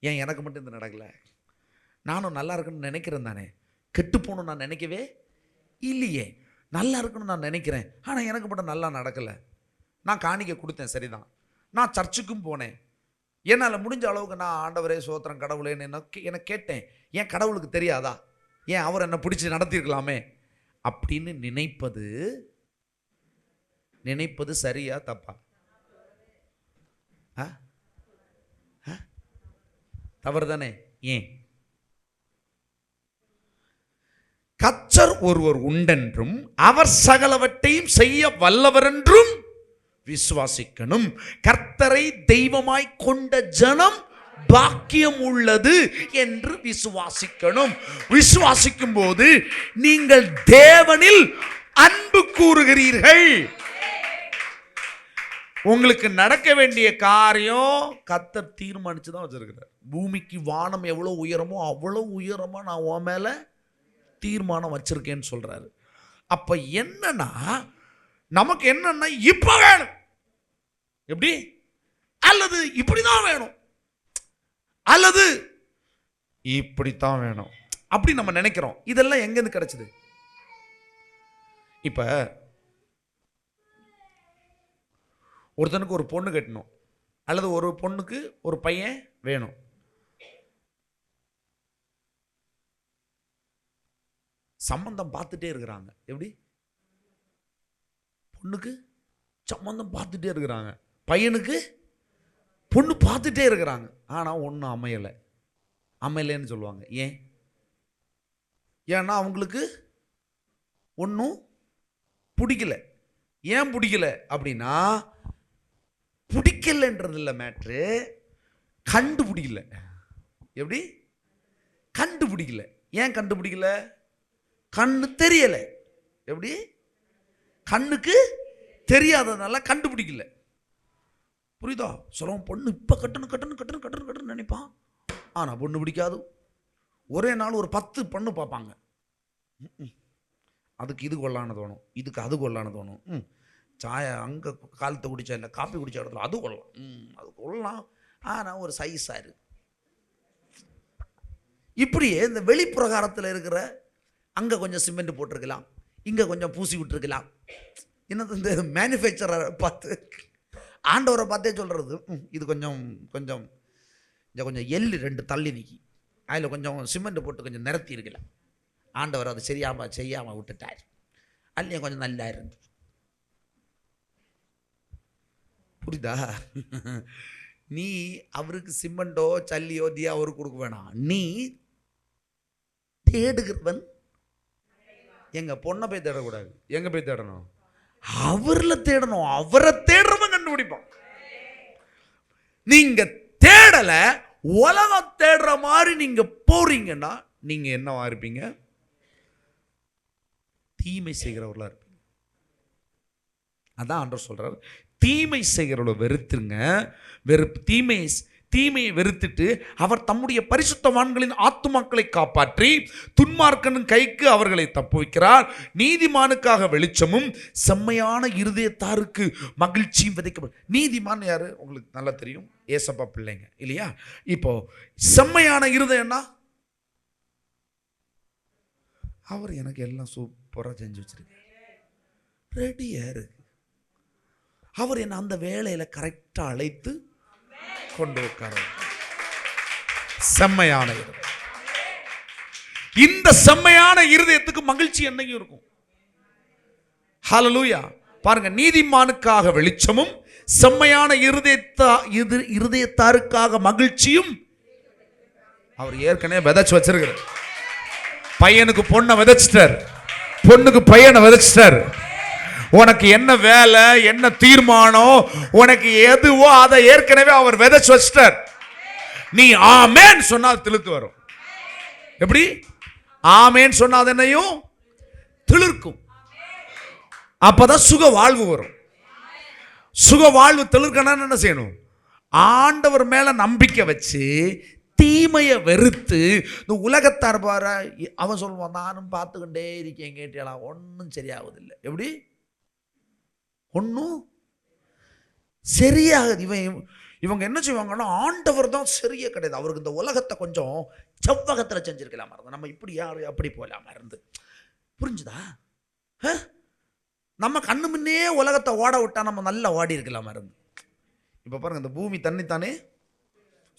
Speaker 1: ஏன் எனக்கு மட்டும் இந்த நடக்கல? நானும் நல்லா இருக்குன்னு நினைக்கிறேன் தானே, கெட்டு போகணும் நான் நினைக்கவே இல்லையே. நல்லா இருக்குன்னு நான் நினைக்கிறேன், ஆனால் எனக்கு மட்டும் நல்லா நடக்கலை. நான் காணிக்கை கொடுத்தேன் சரிதான், நான் சர்ச்சுக்கும் போனேன், என்னால் முடிஞ்ச அளவுக்கு நான் ஆண்டவரே சோத்திரம் கடவுளேன்னு என்ன கேட்டேன். ஏன் கடவுளுக்கு தெரியாதா? ஏன் அவர் என்னை பிடிச்சி நடத்திருக்கலாமே அப்படின்னு நினைப்பது சரியா தப்பா? தவறு தானே? ஏன்? கர்த்தர் ஒருவர் உண்டென்றும் அவர் சகலவற்றையும் செய்ய வல்லவர் என்றும் விசுவாசிக்கணும். கர்த்தரை தெய்வமாய் கொண்ட ஜனம் பாக்கியம் உள்ளது என்று விசுவாசிக்கணும். விசுவாசிக்கும் போது நீங்கள் தேவனில் அன்பு கூறுகிறீர்கள். உங்களுக்கு நடக்க வேண்டிய காரியம் கர்த்தர் தீர்மானிச்சு தான் வச்சிருக்கிறார். பூமிக்கு வானம் எவ்வளவு உயரமோ அவ்வளவு உயரமா நான் உன் மேல தீர்மானம் வச்சிருக்கேன்னு சொல்றாரு. அப்ப என்னன்னா, நமக்கு என்னன்னா இப்ப வேணும், எப்படி? அல்லது இப்படிதான் வேணும், அல்லது இப்படித்தான் வேணும், அப்படி நம்ம நினைக்கிறோம். இதெல்லாம் எங்கிருந்து கிடைச்சது? இப்ப ஒருத்தனுக்கு ஒரு பொண்ணு கட்டணும், அல்லது ஒரு பொண்ணுக்கு ஒரு பையன் வேணும். சம்பந்தம் பார்த்துட்டே இருக்கிறாங்க. எப்படி? பொண்ணுக்கு சம்பந்தம் பார்த்துட்டே இருக்கிறாங்க, பையனுக்கு பொண்ணு பார்த்துட்டே இருக்கிறாங்க. ஆனால் ஒன்றும் அமையலைன்னு சொல்லுவாங்க. ஏன்னா அவங்களுக்கு ஒன்றும் பிடிக்கல. ஏன் பிடிக்கல அப்படின்னா, பிடிக்கலன்றது இல்லை மேட்ரு, கண்டுபிடிக்கல. எப்படி? கண்டுபிடிக்கல. ஏன் கண்டுபிடிக்கல? கண்ணு தெரியல. எப்படி? கண்ணுக்கு தெரியாததுனால கண்டுபிடிக்கல. புரியுதா? சொல்லுவோம், பொண்ணு இப்போ கட்டணும் நினைப்பான், ஆனால் பொண்ணு பிடிக்காது. ஒரே நாள் ஒரு 10 பொண்ணு பார்ப்பாங்க. அதுக்கு இது கொள்ளான்னு தோணும், இதுக்கு அது கொள்ளான்னு தோணும். சாய அங்கே காலத்தை குடித்தா இல்லை காப்பி குடித்த இடத்துல அது கொள்ளலாம், அது கொள்ளலாம், ஆனால் ஒரு சைஸாக இருக்கு. இப்படியே இந்த வெளிப்பிரகாரத்தில் இருக்கிற அங்கே கொஞ்சம் சிமெண்ட் போட்டிருக்கலாம், இங்கே கொஞ்சம் பூசி விட்டுருக்கலாம். என்னது இந்த மேனுஃபேக்சரை பார்த்து ஆண்டவரை பார்த்தே சொல்கிறது, இது கொஞ்சம் கொஞ்சம் இந்த கொஞ்சம் எள்ளு 2 தள்ளி நிற்கி, அதில் கொஞ்சம் சிமெண்ட் போட்டு கொஞ்சம் நிரத்தி இருக்கலாம். ஆண்டவர் அதை செய்யாமல் விட்டுட்டார். அல்லையும் கொஞ்சம் நல்லா இருந்து. புரியுதா? நீ அவருக்கு சிமெண்டோ சல்லியோ தியா அவருக்கு கொடுக்க வேணாம். நீ தேடுகிறவன். எங்க பொண்ணை போய் தேடக்கூடாது, எங்க போய் தேடணும்? அவரில் தேடணும். அவரை தேடுறவன் கண்டுபிடிப்பான். நீங்க தேடல, உலகம் தேடுற மாதிரி நீங்க போறீங்கன்னா நீங்க என்னவா இருப்பீங்க? தீமை செய்கிறவர்களா இருப்பீங்க. அதான் ஆண்டவர் சொல்றார், தீமை செய்கிறவளை வெறுத்துருங்க. தீமையை வெறுத்துட்டு அவர் தம்முடைய பரிசுத்தவான்களின் ஆத்துமாக்களை காப்பாற்றி துன்மார்க்கனின் கைக்கு அவர்களை தப்புவிக்கிறார். நீதிமானுக்காக வெளிச்சமும் செம்மையான இருதயத்தாருக்கு மகிழ்ச்சியும் விதைக்கப்படும். நீதிமான் யாரு உங்களுக்கு நல்லா தெரியும், ஏசப்பா பிள்ளைங்க இல்லையா? இப்போ செம்மையான இருதயம்னா அவர் எனக்கு எல்லாம் சூப்பராக செஞ்சு வச்சிருக்காரு, ரெடியா இருக்கு. அவர் என்ன அந்த வேலையில கரெக்டா அழைத்து கொண்டு உட்கார. செம்மையான இருதயம். இந்த செம்மையான இருதயத்துக்கு மகிழ்ச்சி என்னைக்கும் இருக்கும். ஹல்லேலூயா. பாருங்க, நீதிமானுக்காக வெளிச்சமும் செம்மையான இருதயத்தாருக்காக மகிழ்ச்சியும். அவர் ஏற்கனவே விதைச்சு வச்சிருக்கிறார். பையனுக்கு பொண்ணை விதைச்சிட்டார், பொண்ணுக்கு பையனை விதைச்சிட்டார். உனக்கு என்ன வேலை, என்ன தீர்மானம், உனக்கு எதுவோ அதை ஏற்கனவே அவர் விதைச்சு வச்சிட்டார். நீ ஆமேன் சொன்னால் திழுத்து வரும். எப்படி ஆமேன் சொன்னால் என்னையும் திளிர்க்கும். அப்பதான் சுக வாழ்வு வரும். சுக வாழ்வு திளிர்க்கணும்னு என்ன செய்யணும்? ஆண்டவர் மேல நம்பிக்கை வச்சு தீமையை வெறுத்து. இந்த உலகத்தார் பார, அவன் சொல்லுவான், நானும் பார்த்துக்கிட்டே இருக்கேன், கேட்டியா ஒன்றும் சரியாவதில்லை. எப்படி ஒன்றும் சரியாகுது. இவங்க என்ன செய்வாங்கன்னா, ஆண்டவர் தான் சரியே கிடையாது, அவருக்கு இந்த உலகத்தை கொஞ்சம் செவ்வகத்தில் செஞ்சிருக்கலாமா இருந்து, நம்ம இப்படி யாரு அப்படி போகலாமா இருந்து. புரிஞ்சுதா? நம்ம கண்ணு முன்னே உலகத்தை ஓட விட்டா நம்ம நல்லா ஓடி இருக்கலாமா இருந்து. இப்போ பாருங்க, இந்த பூமி தன்னைத்தானே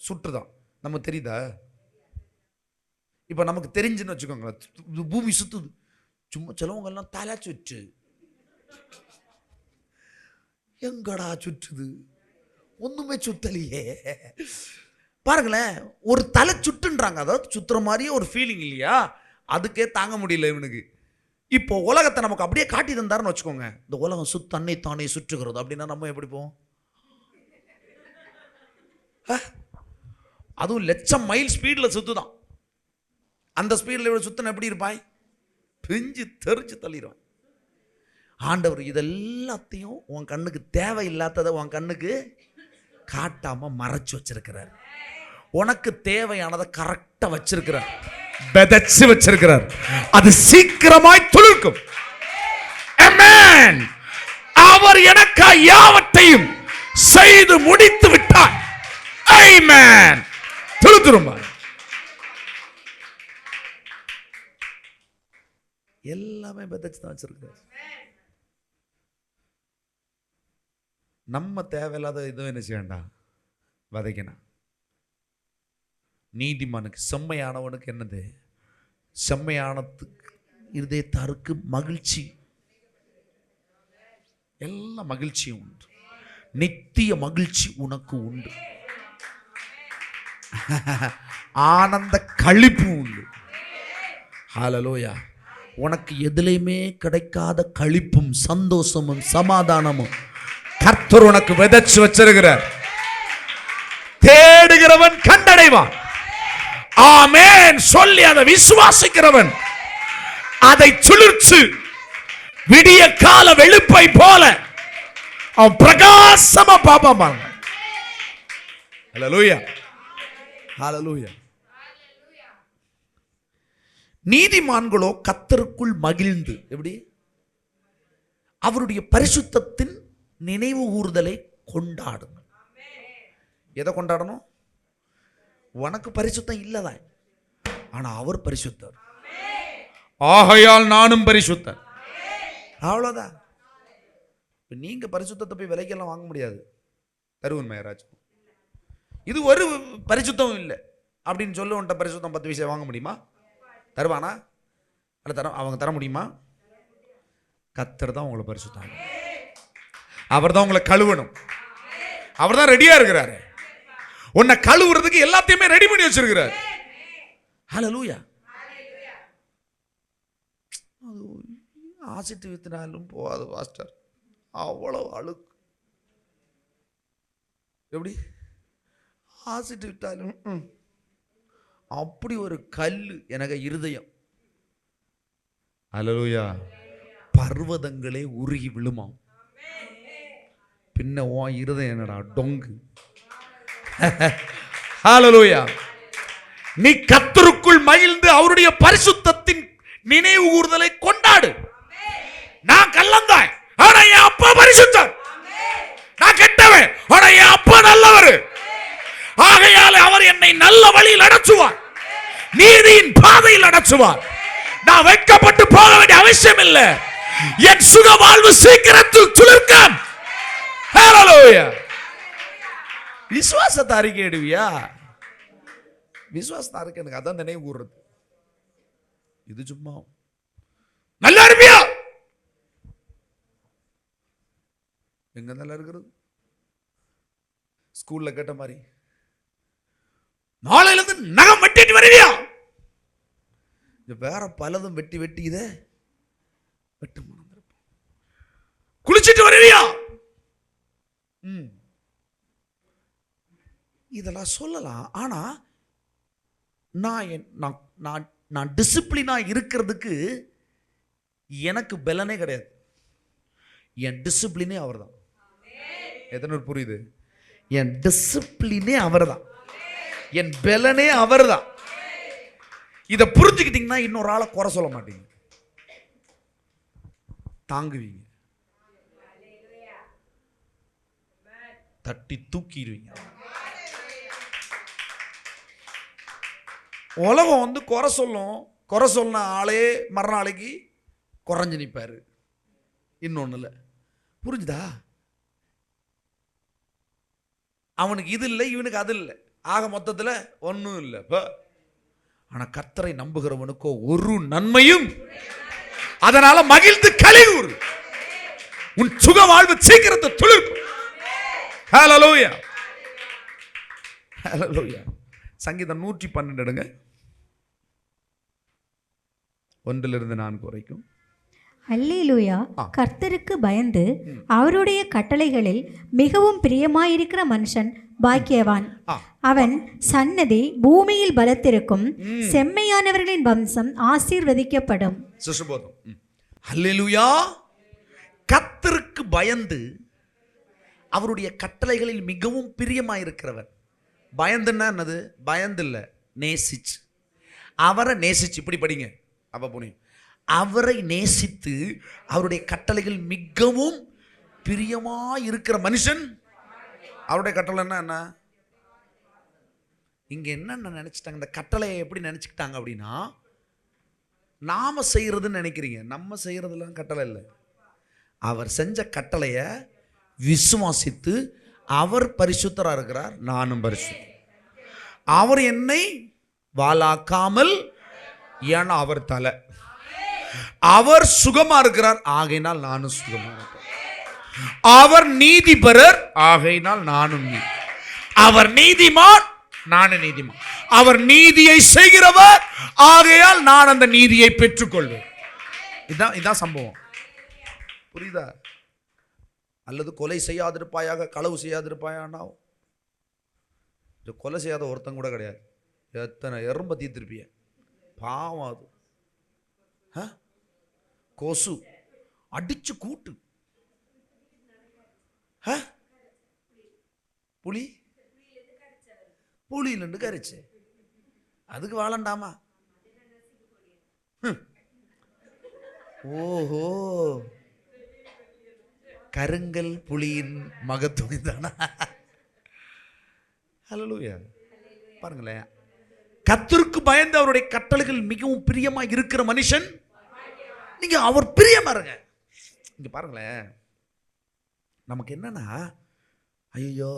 Speaker 1: சுற்றுதான், நமக்கு தெரியுதா? இப்போ நமக்கு தெரிஞ்சுன்னு வச்சுக்கோங்களேன், பூமி சுத்துது. சும்மா சிலவங்க எல்லாம் தலை சுற்று, எங்கடா சுற்றுது, ஒண்ணுமே சுத்தலையே. பாருங்களேன், ஒரு தலை சுட்டுன்றாங்க, அதாவது சுத்துற மாதிரியே ஒரு ஃபீலிங் இல்லையா? அதுக்கே தாங்க முடியல இவனுக்கு. இப்போ உலகத்தை நமக்கு அப்படியே காட்டி தந்தாருன்னு வச்சுக்கோங்க, இந்த உலகம் தன்னை தானே சுற்றுகிறது அப்படின்னா நம்ம எப்படி போவோம்? அதுவும் லட்சம் மைல் ஸ்பீடில் சுத்துதான். அந்த ஸ்பீடில் இவ்வளோ சுத்தன எப்படி இருப்பாய்? பிஞ்சு தெரிஞ்சு தள்ளிடும். ஆண்டவர் இதெல்லாத்தையும் உன் கண்ணுக்கு தேவையில்லாததை உன் கண்ணுக்கு காட்டாம மறைச்சு வச்சிருக்கிறார். உனக்கு தேவையானதை கரெக்டா வச்சிருக்கிறார், விதைச்சு வச்சிருக்கிறார். அது சீக்கிரமாய் துளிர்க்கும். ஆமென். அவர் எனக்கு யாவற்றையும் செய்து முடித்து விட்டார். ஆமென். துளிர்த்துருமா. எல்லாமே விதைச்சு தான் வச்சிருக்கிறார். நம்ம தேவையில்லாத இதுவும் என்ன செய்ய வேண்டாம், விதைக்கணும். நீதிமானுக்கு செம்மையானவனுக்கு என்னது? செம்மையானதுக்கு இருதயத்தாருக்கு மகிழ்ச்சி. எல்லா மகிழ்ச்சியும் உண்டு, நித்திய மகிழ்ச்சி உனக்கு உண்டு, ஆனந்த களிப்பு உண்டு. ஹல்லேலூயா. உனக்கு எதிலையுமே கிடைக்காத களிப்பும் சந்தோஷமும் சமாதானமும் கர்த்தர் உனக்கு விதைச்சு வச்சிருக்கிறார். தேடுகிறவன் கண்டடைவான். ஆமென் சொல்லி அதை விசுவாசிக்கிறவன் அதை துளிர்ச்சு விடிய கால வெளுப்பை போல அவன் பிரகாசமா பாப்பான். ஹல்லேலூயா. ஹல்லேலூயா. நீதிமான்களோ கர்த்தருக்குள் மகிழ்ந்து, எப்படி அவருடைய பரிசுத்தத்தின் நினைவு கூறுதலை கொண்டாடுங்க. எதை கொண்டாடணும்? உனக்கு பரிசுத்தம் இல்லதான், ஆனா அவர் பரிசுத்தர், ஆகையால் நானும் பரிசுத்தன். அவ்வளவுதான். நீங்க பரிசுத்தத்தை போய் விலைக்கெல்லாம் வாங்க முடியாது. தருவன் மேராஜ் இது ஒரு பரிசுத்தம் இல்லை அப்படின்னு சொல்லி உன்ட்ட பரிசுத்தம் 10 பைசா வாங்க முடியுமா? தருவானா? அல்ல தர அவங்க தர முடியுமா? கர்த்தர் தான் உங்களை பரிசுத்தம், அவர் தான் உங்களை கழுவணும், அவர் தான் ரெடியா இருக்கிறாரு. உன்னை கழுவுறதுக்கு எல்லாத்தையுமே ரெடி பண்ணி வச்சிருக்கிறார். ஹல்லேலூயா. ஆசிட்டு வித்தினாலும் போகாது பாஸ்டர், அவ்வளவு அழுக்கு. எப்படி ஆசிட்டு விட்டாலும் அப்படி ஒரு கல்லு எனக்கு இருதயம். ஹல்லேலூயா. பர்வதங்களே உருகி விழுமாம். பின்ன உன் இருதயம் என்னடா டொங்கு. ஹல்லேலூயா. நீ கர்த்தருக்குள் மகிழ்ந்து அவருடைய பரிசுத்தத்தின் நினைவு கூர்தலை கொண்டாடு. நான் கள்ளந்தாய், ஆனா என் அப்பா பரிசுத்தர். நான் கெட்டவன், ஆனா என் அப்பா நல்லவர். ஆகையால் அவர் என்னை நல்ல வழியில் நடத்துவார், நீதியின் பாதையில் நடத்துவார். நான் வெட்கப்பட்டு போக வேண்டிய அவசியம் இல்லை. என் சுக வாழ்வு சீக்கிரத்தில் துளிர்க்கும். ஹல்லேலூயா. விசுவாசத்தை அறிக்கையிடுவியா? விசுவாசத்தை அறிக்கை எனக்கு அதான் நினைவு கூறுறது. இது சும்மா நல்லா இருப்பியா? எங்க நல்லா இருக்கிறது? ஸ்கூல்ல கேட்ட மாதிரி நாளையில இருந்து நகம் வெட்டிட்டு வருவியா? வேற பலதும் வெட்டி வெட்டி இத வெட்ட மறந்துருப்போம். குளிச்சிட்டு வருவியா? இதெல்லாம் சொல்லலாம். ஆனா நான் டிசிப்ளினா இருக்கிறதுக்கு எனக்கு பலனே கிடையாது. என் டிசிப்ளினே அவர் தான். எத்தனை புரியுது? என் டிசிப்ளினே அவர் தான், என் பலனே அவர் தான். இதை புரிஞ்சுக்கிட்டீங்கன்னா இன்னொரு ஆளை குறை சொல்ல மாட்டீங்க, தாங்குவீங்க, தட்டி தூக்கிடுவீங்க. உலகம் குறை சொல்லும். குறை சொன்ன ஆளே மறுநாளைக்கு குறைஞ்சு நிற்பாரு. இன்னொன்னு இல்லை, புரிஞ்சுதா? அவனுக்கு இது இல்லை, இவனுக்கு அது இல்லை, ஆக மொத்தத்தில் ஒன்றும் இல்லை. ஆனா கர்த்தரை நம்புகிறவனுக்கோ ஒரு நன்மையும். அதனால மகிழ்ந்து களிகூர். உன் சுக வாழ்வு சீக்கிரத்தை துளிர்க்கும். ஹல்லேலூயா. ஹல்லேலூயா. சங்கீதம் 112 எடுங்க, 1-4 வரைக்கும்.
Speaker 2: அல்லேலூயா. கர்த்தருக்கு பயந்து அவருடைய கட்டளைகளில் மிகவும் பிரியமாயிருக்கிற மனுஷன் பாக்கியவான். அவன் சன்னதி பூமியில் பலத்திருக்கும். செம்மையானவர்களின் வம்சம் ஆசீர்வதிக்கப்படும்.
Speaker 1: அல்லேலூயா. கர்த்தருக்கு பயந்து அவருடைய கட்டளைகளில் மிகவும் பிரியமாயிருக்கிறவன். பயந்துன்னா என்னது? பயந்து இல்ல, நேசிச்சு, அவரை நேசிச்சு. இப்படி படிங்க, அப்ப புரியும். அவரை நேசித்து அவருடைய கட்டளைகள் மிகவும் பிரியமா இருக்கிற மனுஷன். அவருடைய கட்டளைன்னா என்ன? இங்க என்ன நினைச்சிட்டாங்க? இந்த கட்டளையை எப்படி நினைச்சுக்கிட்டாங்க அப்படின்னா, நாம செய்யறதுன்னு நினைக்கிறீங்க. நம்ம செய்யறதுலாம் கட்டளை இல்லை. அவர் செஞ்ச கட்டளைய விசுவாசித்து, அவர் பரிசுத்தரா இருக்கிறார், நானும் பரிசுத்தர். அவர் என்னை வாளாக்காமல், ஏன்னா அவர் தலை, அவர் சுகமா இருக்கிறார், ஆகையினால் நானும் சுகமா இருக்கிறேன். அவர் நீதிபரர், ஆகையினால் நானும் நீதி. அவர் நீதிமான், நானும் நீதிமான். அவர் நீதியை செய்கிறவர், ஆகையால் நான் அந்த நீதியை பெற்றுக்கொள்வேன். இதான் சம்பவம். புரியுதா? அல்லது கொலை செய்யாதிருப்பாயாக, களவு செய்யாதிருப்பாயான்னா, கொலை செய்யாத ஒருத்தன் கூட கிடையாது. எத்தனை எறும்ப தீர்த்திருப்பிய, பாவம் அது. கொசு அடிச்சு கூட்டு, புலி புலியிலிருந்து கரைச்சு, அதுக்கு வாழண்டாமா? ஓஹோ, கருங்கல் புலியின் மகத்துவம் தானா? ஹல்லேலூயா. பாருங்களேன், கர்த்தருக்கு பயந்து அவருடைய கட்டளைகள் மிகவும் பிரியமா இருக்கிற மனுஷன். நீங்க அவர் பிரியமா இருங்க. இங்க பாருங்களேன், நமக்கு என்னன்னா, ஐயோ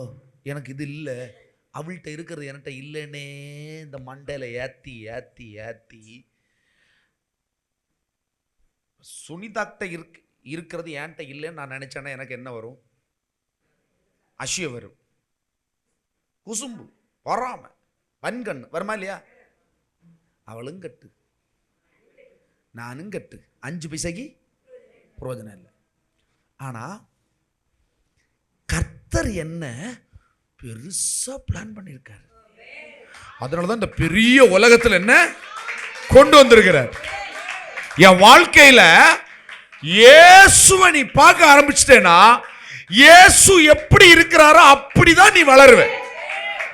Speaker 1: எனக்கு இது இல்லை, அவள்கிட்ட இருக்கிறது என்கிட்ட இல்லைன்னே இந்த மண்டையில ஏத்தி ஏத்தி ஏத்தி, சுனிதாக்கிட்ட இருக்கிறது என்கிட்ட இல்லைன்னு நான் நினைச்சேன்னா எனக்கு என்ன வரும்? அசிய வரும், குசும்பு, பொறாம, வன்கண் வருமா இல்லையா? அவளும் கட்டு, நானும் கட்டு, 5 பைசாக்கு பிரயோஜனம் இல்லை. ஆனா கர்த்தர் என்ன பெருசா பிளான் பண்ணியிருக்காரு. அதனாலதான் இந்த பெரிய உலகத்தில் என்ன கொண்டு வந்திருக்கிறார். என் வாழ்க்கையில இயேசுவை நீ பார்க்க ஆரம்பிச்சிட்டேன்னா இயேசு எப்படி இருக்கிறாரோ அப்படிதான் நீ வளருவ.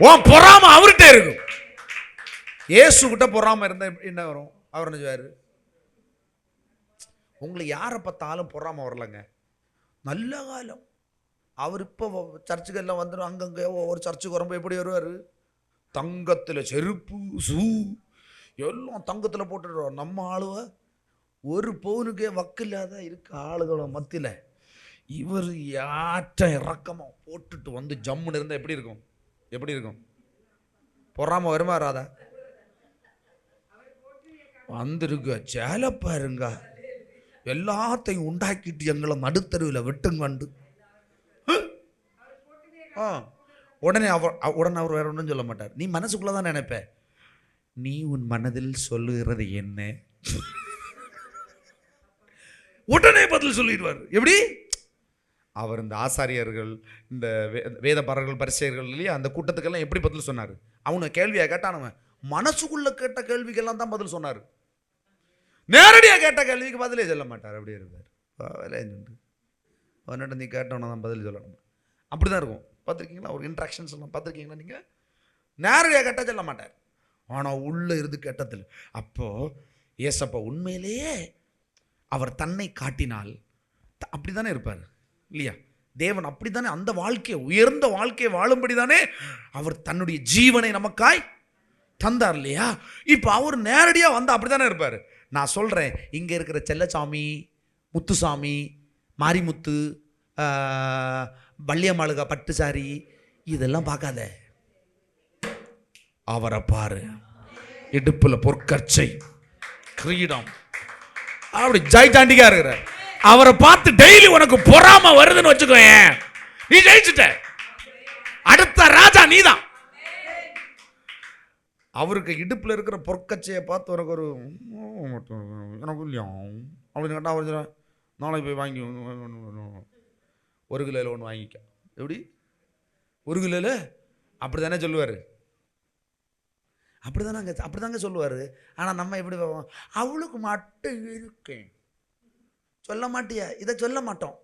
Speaker 1: உன் பொறாம அவர்கிட்ட இருக்கும். இயேசு கிட்ட பொறாம இருந்தா என்ன வரும்? அவர் என்ன செய்வாரு? உங்களுக்கு யாரை பார்த்தாலும் பொறாம வரலங்க. நல்ல காலம். அவர் இப்போ சர்ச்சுக்கு எல்லாம் வந்துடும். அங்கங்கே ஒரு சர்ச்சுக்கு வரும்போது எப்படி வருவார்? தங்கத்தில் செருப்பு, ஷூ எல்லாம் தங்கத்தில் போட்டுடுவார். நம்ம ஆளுவ ஒரு பவுனுக்கே வக்கில்லாத இருக்க ஆளுகள மத்தியில் இவர் யாற்றம் இறக்கமாக போட்டுட்டு வந்து ஜம்முன்னு இருந்தால் எப்படி இருக்கும்? எப்படி இருக்கும்? பொறாம வருமா ராதா? வந்துருங்க சேலை பாருங்க, எல்லாத்தையும் உண்டாக்கிட்டு எங்களை நடுத்தருவில் விட்டுங்கண்டு. உடனே அவர் வேற ஒன்றும் சொல்ல மாட்டார். நீ மனசுக்குள்ள தான் நினைப்ப, நீ உன் மனதில் சொல்லுகிறது என்ன? உடனே பதில் சொல்லிடுவார். எப்படி? அவர் இந்த ஆசாரியர்கள், இந்த வேதபாரர்கள், பரிசேயர்கள் இல்லையா, அந்த கூட்டத்துக்கெல்லாம் எப்படி பதில் சொன்னார்? அவனை கேள்வியா கேட்டானவன் மனசுக்குள்ள கேட்ட கேள்விக்கெல்லாம் தான் பதில் சொன்னார். நேரடியாக கேட்ட கேள்விக்கு பதிலே சொல்ல மாட்டார். அப்படியே இருப்பார். அவன்கிட்ட நீ கேட்டவன தான் பதில் சொல்லணும். அப்படிதான் இருக்கும். பார்த்துருக்கீங்களா? ஒரு இன்ட்ராக்ஷன்ஸ் எல்லாம் பார்த்துருக்கீங்களா? நீங்கள் நேரடியாக கேட்டால் சொல்ல மாட்டார். ஆனால் உள்ளே இருந்து கேட்டதில். அப்போது ஏசப்பா உண்மையிலேயே அவர் தன்னை காட்டினால் அப்படி தானே இருப்பார் இல்லையா? தேவன் அப்படி தானே அந்த வாழ்க்கையை, உயர்ந்த வாழ்க்கையை வாழும்படி தானே அவர் தன்னுடைய ஜீவனை நமக்காய் தந்தார் இல்லையா? இப்போ அவர் நேரடியாக வந்து அப்படி தானே இருப்பார். நான் சொல்கிறேன், இங்கே இருக்கிற செல்லசாமி, முத்துசாமி, மாரிமுத்து, வள்ளியம்மாளுகா பட்டுசாரி இதெல்லாம் பார்க்காத, அவரை பாரு. இடுப்புல பொற்கச்சை, கிரீடம், அப்படி ஜெயிச்சாண்டிக்கா இருக்கிற அவரை பார்த்து டெய்லி உனக்கு பொறாம வருதுன்னு வச்சுக்கோ, நீ ஜெயிச்சுட்ட. அடுத்த ராஜா நீதான். அவருக்கு இடுப்புல இருக்கிற பொற்கச்சையை பார்த்து உனக்கு ஒரு எனக்கு இல்லையா அப்படின்னு கேட்டால் அவர் நாளைக்கு போய் வாங்கி 1 கிலோவில் ஒன்று வாங்கிக்க. எப்படி? 1 கிலோவில் அப்படி தானே சொல்லுவார். அப்படி தாங்க சொல்லுவார். ஆனால் நம்ம எப்படி அவளுக்கு மட்டும் இருக்கேன் சொல்ல மாட்டியா? இதை சொல்ல மாட்டோம்.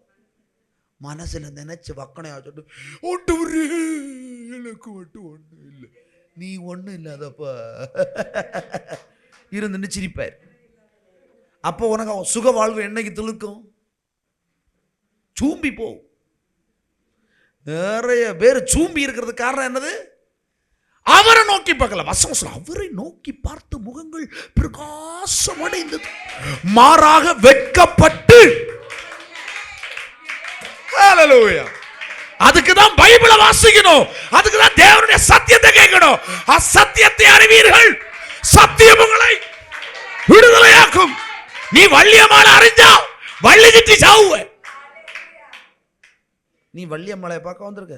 Speaker 1: மனசில் நினைச்சு வக்கணையா சொல்லிட்டு ஒட்டு எனக்கு மட்டும் ஒன்றும் இல்லை, நீ ஒன்றும் இல்லாதப்பா இருந்துன்னு சிரிப்பார். அப்போ உனக்கு சுக வாழ்வு என்னைக்கு துளுக்கும்? சூம்பி போ. நிறைய பேர் சூம்பி இருக்கிறது காரணம் என்னது? அவரை நோக்கி பார்க்கல. வசனம் அவரை நோக்கி பார்த்த முகங்கள் பிரகாசம் அடைந்தது, மாறாக வெட்கப்பட்டு. ஹல்லேலூயா. அதுக்கு தான் பைபிளை வாசிக்கணும், அதுக்கு தான் தேவனுடைய சத்தியத்தை கேட்கணும். அசத்தியத்தை அறிவீர்கள், சத்தியம் உங்களை விடுதலையாக்கும். நீ வள்ளியம்மாளை அறிஞ்சா வள்ளி கிட்டி சாவுவ. நீ வள்ளியம்மாளை பார்க்க வந்திருக்க,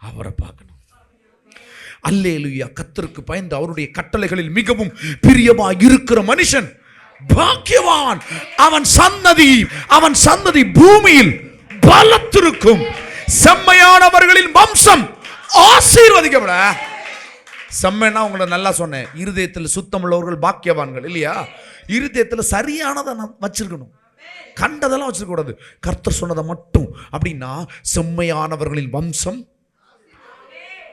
Speaker 1: அவரை பார்க்கணும். அல்லேலூயா. கர்த்தருக்கு பயந்து அவருடைய கட்டளைகளில் மிகவும் பிரியமாய் இருக்கிற மனுஷன் பாக்கியவான். அவன் சந்ததி பூமியில் பலத்திருக்கும். செம்மையானவர்களின் வம்சம் ஆசீர்வதிக்கப்பட. செம்மைன்னா உங்களை நல்லா சொன்னேன், இருதயத்தில் சுத்தம் உள்ளவர்கள் பாக்கியவான்கள் இல்லையா? இருதயத்தில் சரியானதை நான் வச்சிருக்கணும், கண்டதெல்லாம் வச்சிருக்க கூடாது. கர்த்தர் சொன்னதை மட்டும். அப்படின்னா செம்மையானவர்களின் வம்சம்.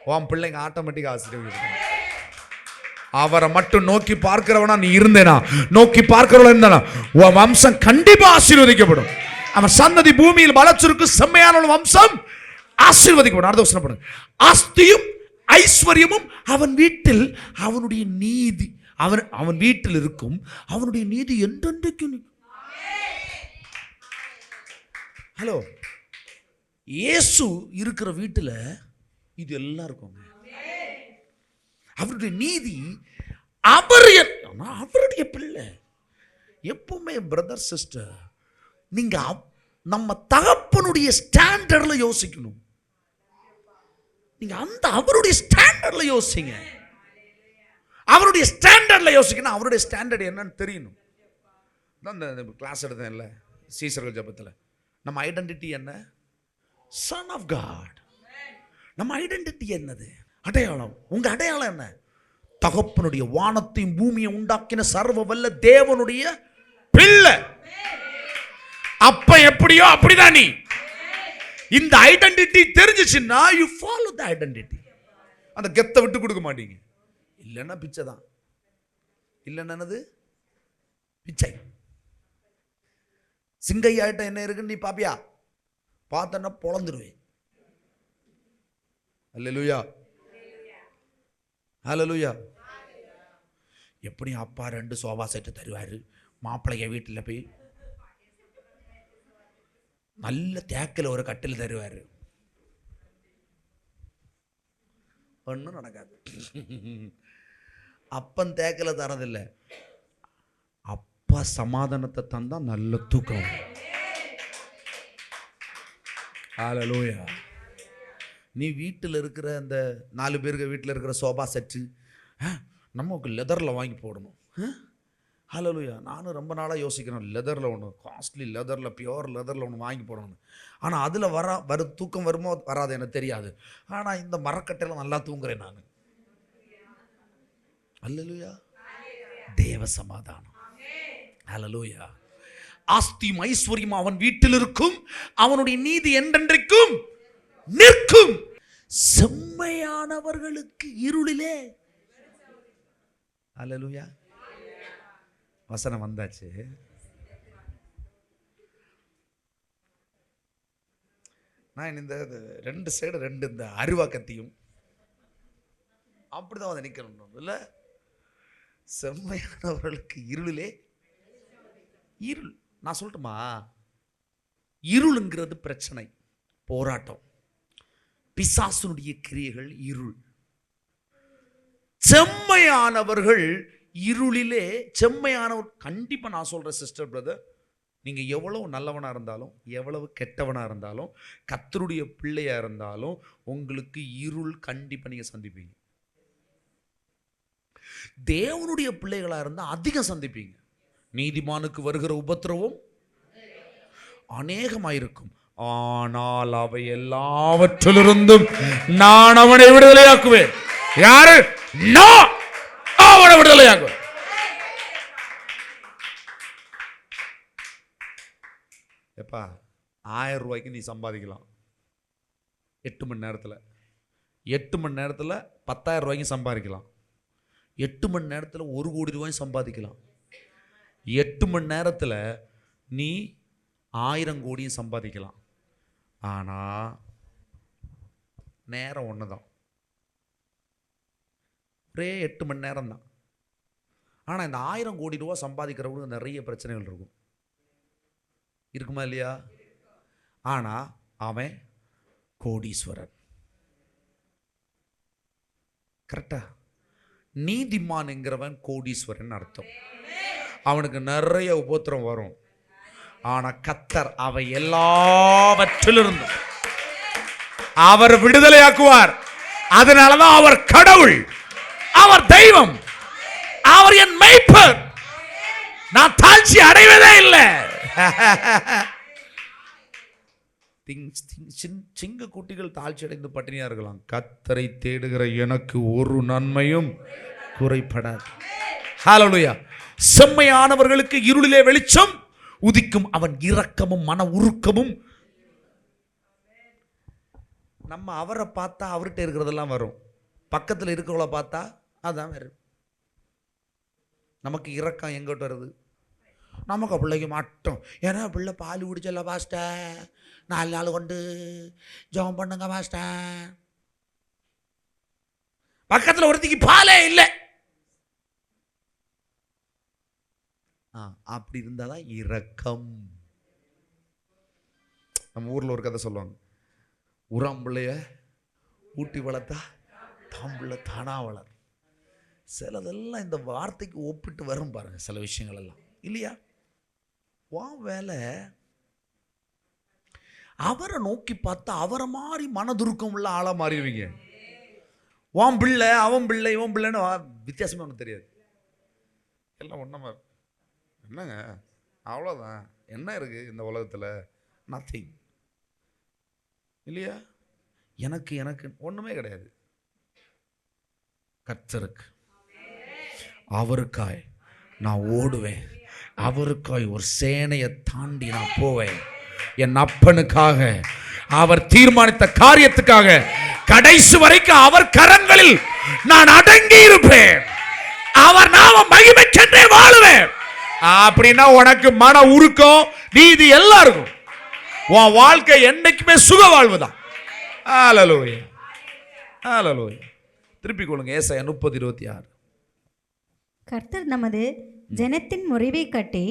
Speaker 1: உன் பிள்ளைங்க ஆட்டோமேட்டிக்காக ஆசீர்வதிக்கப்படும். அவரை மட்டும் நோக்கி பார்க்கிறவனா நீ இருந்தேனா, நோக்கி பார்க்கிறவளா இருந்தானா, உன் வம்சம் கண்டிப்பா ஆசீர்வதிக்கப்படும். அவன் சந்ததி பூமியில் வளர்ச்சிருக்கு, செம்மையான வம்சம் ஆசீர்வதிக்கப்படும். அடுத்த வசனம் பாருங்க. ஆஸ்தியும் ஐஸ்வர்யமும் அவன் வீட்டில், அவனுடைய நீதி அவன் வீட்டில் இருக்கும், அவனுடைய நீதி என்றென்றைக்கு. ஹலோ, இயேசு இருக்கிற வீட்டில் இது எல்லாம் இருக்கும். அவருடைய நீதி, அவருடைய பிள்ளை. எப்பவுமே பிரதர் சிஸ்டர், நீங்க நம்ம தகப்பனுடைய ஸ்டாண்டர்ட்ல யோசிக்கணும். நீங்க அந்த அவருடைய ஸ்டாண்டர்ட்ல யோசிங்க. அவருடைய ஸ்டாண்டர்ட்ல யோசிக்கணும். அவருடைய ஸ்டாண்டர்ட் என்னன்னு தெரியணும். இந்த கிளாஸ் எடுத்தேன் இல்லை சீசர்கள் ஜபத்தில், நம்ம ஐடென்டிட்டி என்ன? Son of God. நம்ம ஐடென்டிட்டி என்னது? அடையாளம். உங்க அடையாளம் என்ன? தகப்பனுடைய வானத்தையும் பூமியை உண்டாக்கின சர்வ வல்ல தேவனுடைய பிள்ளை. அப்ப எப்படியோ அப்படிதான் நீ. இந்த ஐடென்டிட்டி தெரிஞ்சிச்சுன்னா யூ ஃபாலோ தி ஐடென்டிட்டி. அந்த கெத்தை விட்டு கொடுக்க மாட்டீங்க. இல்லைன்னா பிச்சை தான். இல்லைன்னது பிச்சை. சிங்கையாட்ட என்ன இருக்குன்னு நீ பாப்பியா? பார்த்தன்னா பொழந்துருவேன். அல்லேலூயா, அல்லேலூயா. எப்படி அப்பா 2 சோபா செட்டு தருவாரு, மாப்பிள்ளைய வீட்டில் போய் நல்ல தேக்கில் ஒரு கட்டில் தருவாரு. ஒன்றும் நடக்காது. அப்பன் தேக்கில் தரதில்லை, அப்பா சமாதானத்தை தந்தா நல்ல தூக்கம். ஹல்லேலூயா. நீ வீட்டில் இருக்கிற அந்த 4 பேருக்கு வீட்டில் இருக்கிற சோபா செட்டு நமக்கு லெதரில் வாங்கி போடணும். ஹல்லேலூயா. நானும் ரொம்ப நாளாக யோசிக்கிறேன், லெதரில் ஒன்று, காஸ்ட்லி லெதரில், பியோர் லெதரில் ஒன்று வாங்கி போடணும். ஆனால் அதில் தூக்கம் வருமோ வராது எனக்கு தெரியாது. ஆனால் இந்த மரக்கட்டையில் நல்லா தூங்குறேன் நான். ஹல்லேலூயா. தேவ சமாதானம். ஹல்லேலூயா. ஆஸ்தியும் ஐஸ்வர்யம் அவன் வீட்டில் இருக்கும், அவனுடைய நீதி என்றென்றைக்கும் நிற்கும். செம்மையானவர்களுக்கு இருளிலே. ஹல்லேலூயா. வசனம் வந்தாச்சு. நான் இந்த 2 சைடு 2 இந்த அருவா கத்தியும் அப்படிதான் வந்து நிற்கணும் இல்ல. செம்மையானவர்களுக்கு இருளிலே இருள். நான் சொல்லட்டுமா, இருளுங்கிறது பிரச்சனை, போராட்டம், பிசாசுனுடைய கிரியைகள் இருள். செம்மையானவர்கள் இருளிலே. செம்மையானவர் கண்டிப்பா நான் சொல்ற சிஸ்டர் பிரதர், நீங்க எவ்வளவு நல்லவனா இருந்தாலும், எவ்வளவு கெட்டவனா இருந்தாலும், கர்த்தருடைய பிள்ளையா இருந்தாலும், உங்களுக்கு இருள் கண்டிப்பா நீங்க சந்திப்பீங்க. தேவனுடைய பிள்ளைகளா இருந்தா அதிகம் சந்திப்பீங்க. நீதிமானுக்கு வருகிற உபத்திரவம் அநேகமாயிருக்கும், ஆனால் அவை எல்லாவற்றிலிருந்தும் நான் அவனை விடுதலையாக்குவேன். யாரு? நான் அவனை விடுதலையாக்குவேன். எப்பா 1000 ரூபாய்க்கு நீ சம்பாதிக்கலாம் 8 மணி நேரத்தில். 8 மணி நேரத்தில் 10,000 ரூபாய்க்கு சம்பாதிக்கலாம். 8 மணி நேரத்தில் 1 கோடி ரூபாயும் சம்பாதிக்கலாம். 8 மணி நேரத்தில் நீ 1000 கோடியும் சம்பாதிக்கலாம். ஆனால் நேரம் ஒன்று தான், ஒரே 8 மணி நேரம் தான். ஆனால் இந்த 1000 கோடி ரூபா சம்பாதிக்கிறவங்களுக்கு நிறைய பிரச்சனைகள் இருக்கும், இருக்குமா இல்லையா? ஆனால் அவன் கோடீஸ்வரன். கரெக்டா? நீதிமான்ங்கிறவன் கோடீஸ்வரன் அர்த்தம். அவனுக்கு நிறைய உபத்திரம் வரும், ஆனா கர்த்தர் அவை எல்லாவற்றிலிருந்து அவர் விடுதலையாக்குவார். அதனாலதான் அவர் கடவுள், அவர் தெய்வம், அவர் என் மேய்ப்பர். நான் தாழ்ச்சி அடைவதே இல்லை. சிங்க குட்டிகள் தாழ்ச்சி அடைந்து பட்டினியா இருக்கலாம். கர்த்தரை தேடுகிற எனக்கு ஒரு நன்மையும் குறைபடாது. ஹல்லேலூயா. செம்மையானவர்களுக்கு இருளிலே வெளிச்சம் உதிக்கும், அவன் இரக்கமும் மன உருக்கமும். நம்ம அவரை பார்த்தா அவர்கிட்ட இருக்கிறதெல்லாம் வரும், பக்கத்தில் இருக்கிறவளை பார்த்தா அதான் வரும். நமக்கு இரக்கம் எங்கிட்ட வருது? நமக்கு பிள்ளைக்கு மாட்டோம். ஏன்னா பிள்ளை பால் குடிச்சல பாஸ்டர், 4 நாள் கொண்டு ஜெபம் பண்ணுங்க பாஸ்டர். பக்கத்தில் ஒருத்திக்கு பாலே இல்லை. அப்படி இருந்தாதான் இரக்கம். நம்ம ஊர்ல ஒரு கதை சொல்லுவாங்க, உராம்பிள்ளைய ஊட்டி வளர்த்தா தாம்பிள்ளை தானா வளர். சிலதெல்லாம் இந்த வார்த்தைக்கு ஒப்பிட்டு வரும் பாருங்க, சில விஷயங்கள் எல்லாம் இல்லையா? வா வேலை அவரை நோக்கி பார்த்தா அவரை மாதிரி மனதுருக்கம் உள்ள ஆளா மாறிடுவீங்க. வான் பிள்ளை அவன் பிள்ளை இவன் பிள்ளைன்னு வித்தியாசமே ஒன்று தெரியாது, எல்லாம் ஒன்றா. என்னங்க அவ்வளோதான், என்ன இருக்கு இந்த உலகத்தில்? நத்திங் இல்லையா? எனக்கு எனக்கு ஒன்றுமே கிடையாது. கர்த்தருக்கு அவருக்காய் நான் ஓடுவேன், அவருக்காய் ஒரு சேனையை தாண்டி நான் போவேன். என் அப்பனுக்காக, அவர் தீர்மானித்த காரியத்துக்காக கடைசி வரைக்கும் அவர் கரங்களில் நான் அடங்கி இருப்பேன். அவர் நாம மகிமைக்கென்றே வாழுவேன். அப்படின்னா உனக்கு மன உருக்கம், நீதி எல்லாம் இருக்கும். உன் வாழ்க்கை என்னைக்குமே சுக வாழ்வுதான். ஹல்லேலூயா, ஹல்லேலூயா. திருப்பிக் கொள்ளுங்க ஏசாயா 30:26.
Speaker 2: கர்த்தர் நமது ஜனத்தின் முறிவை கட்டி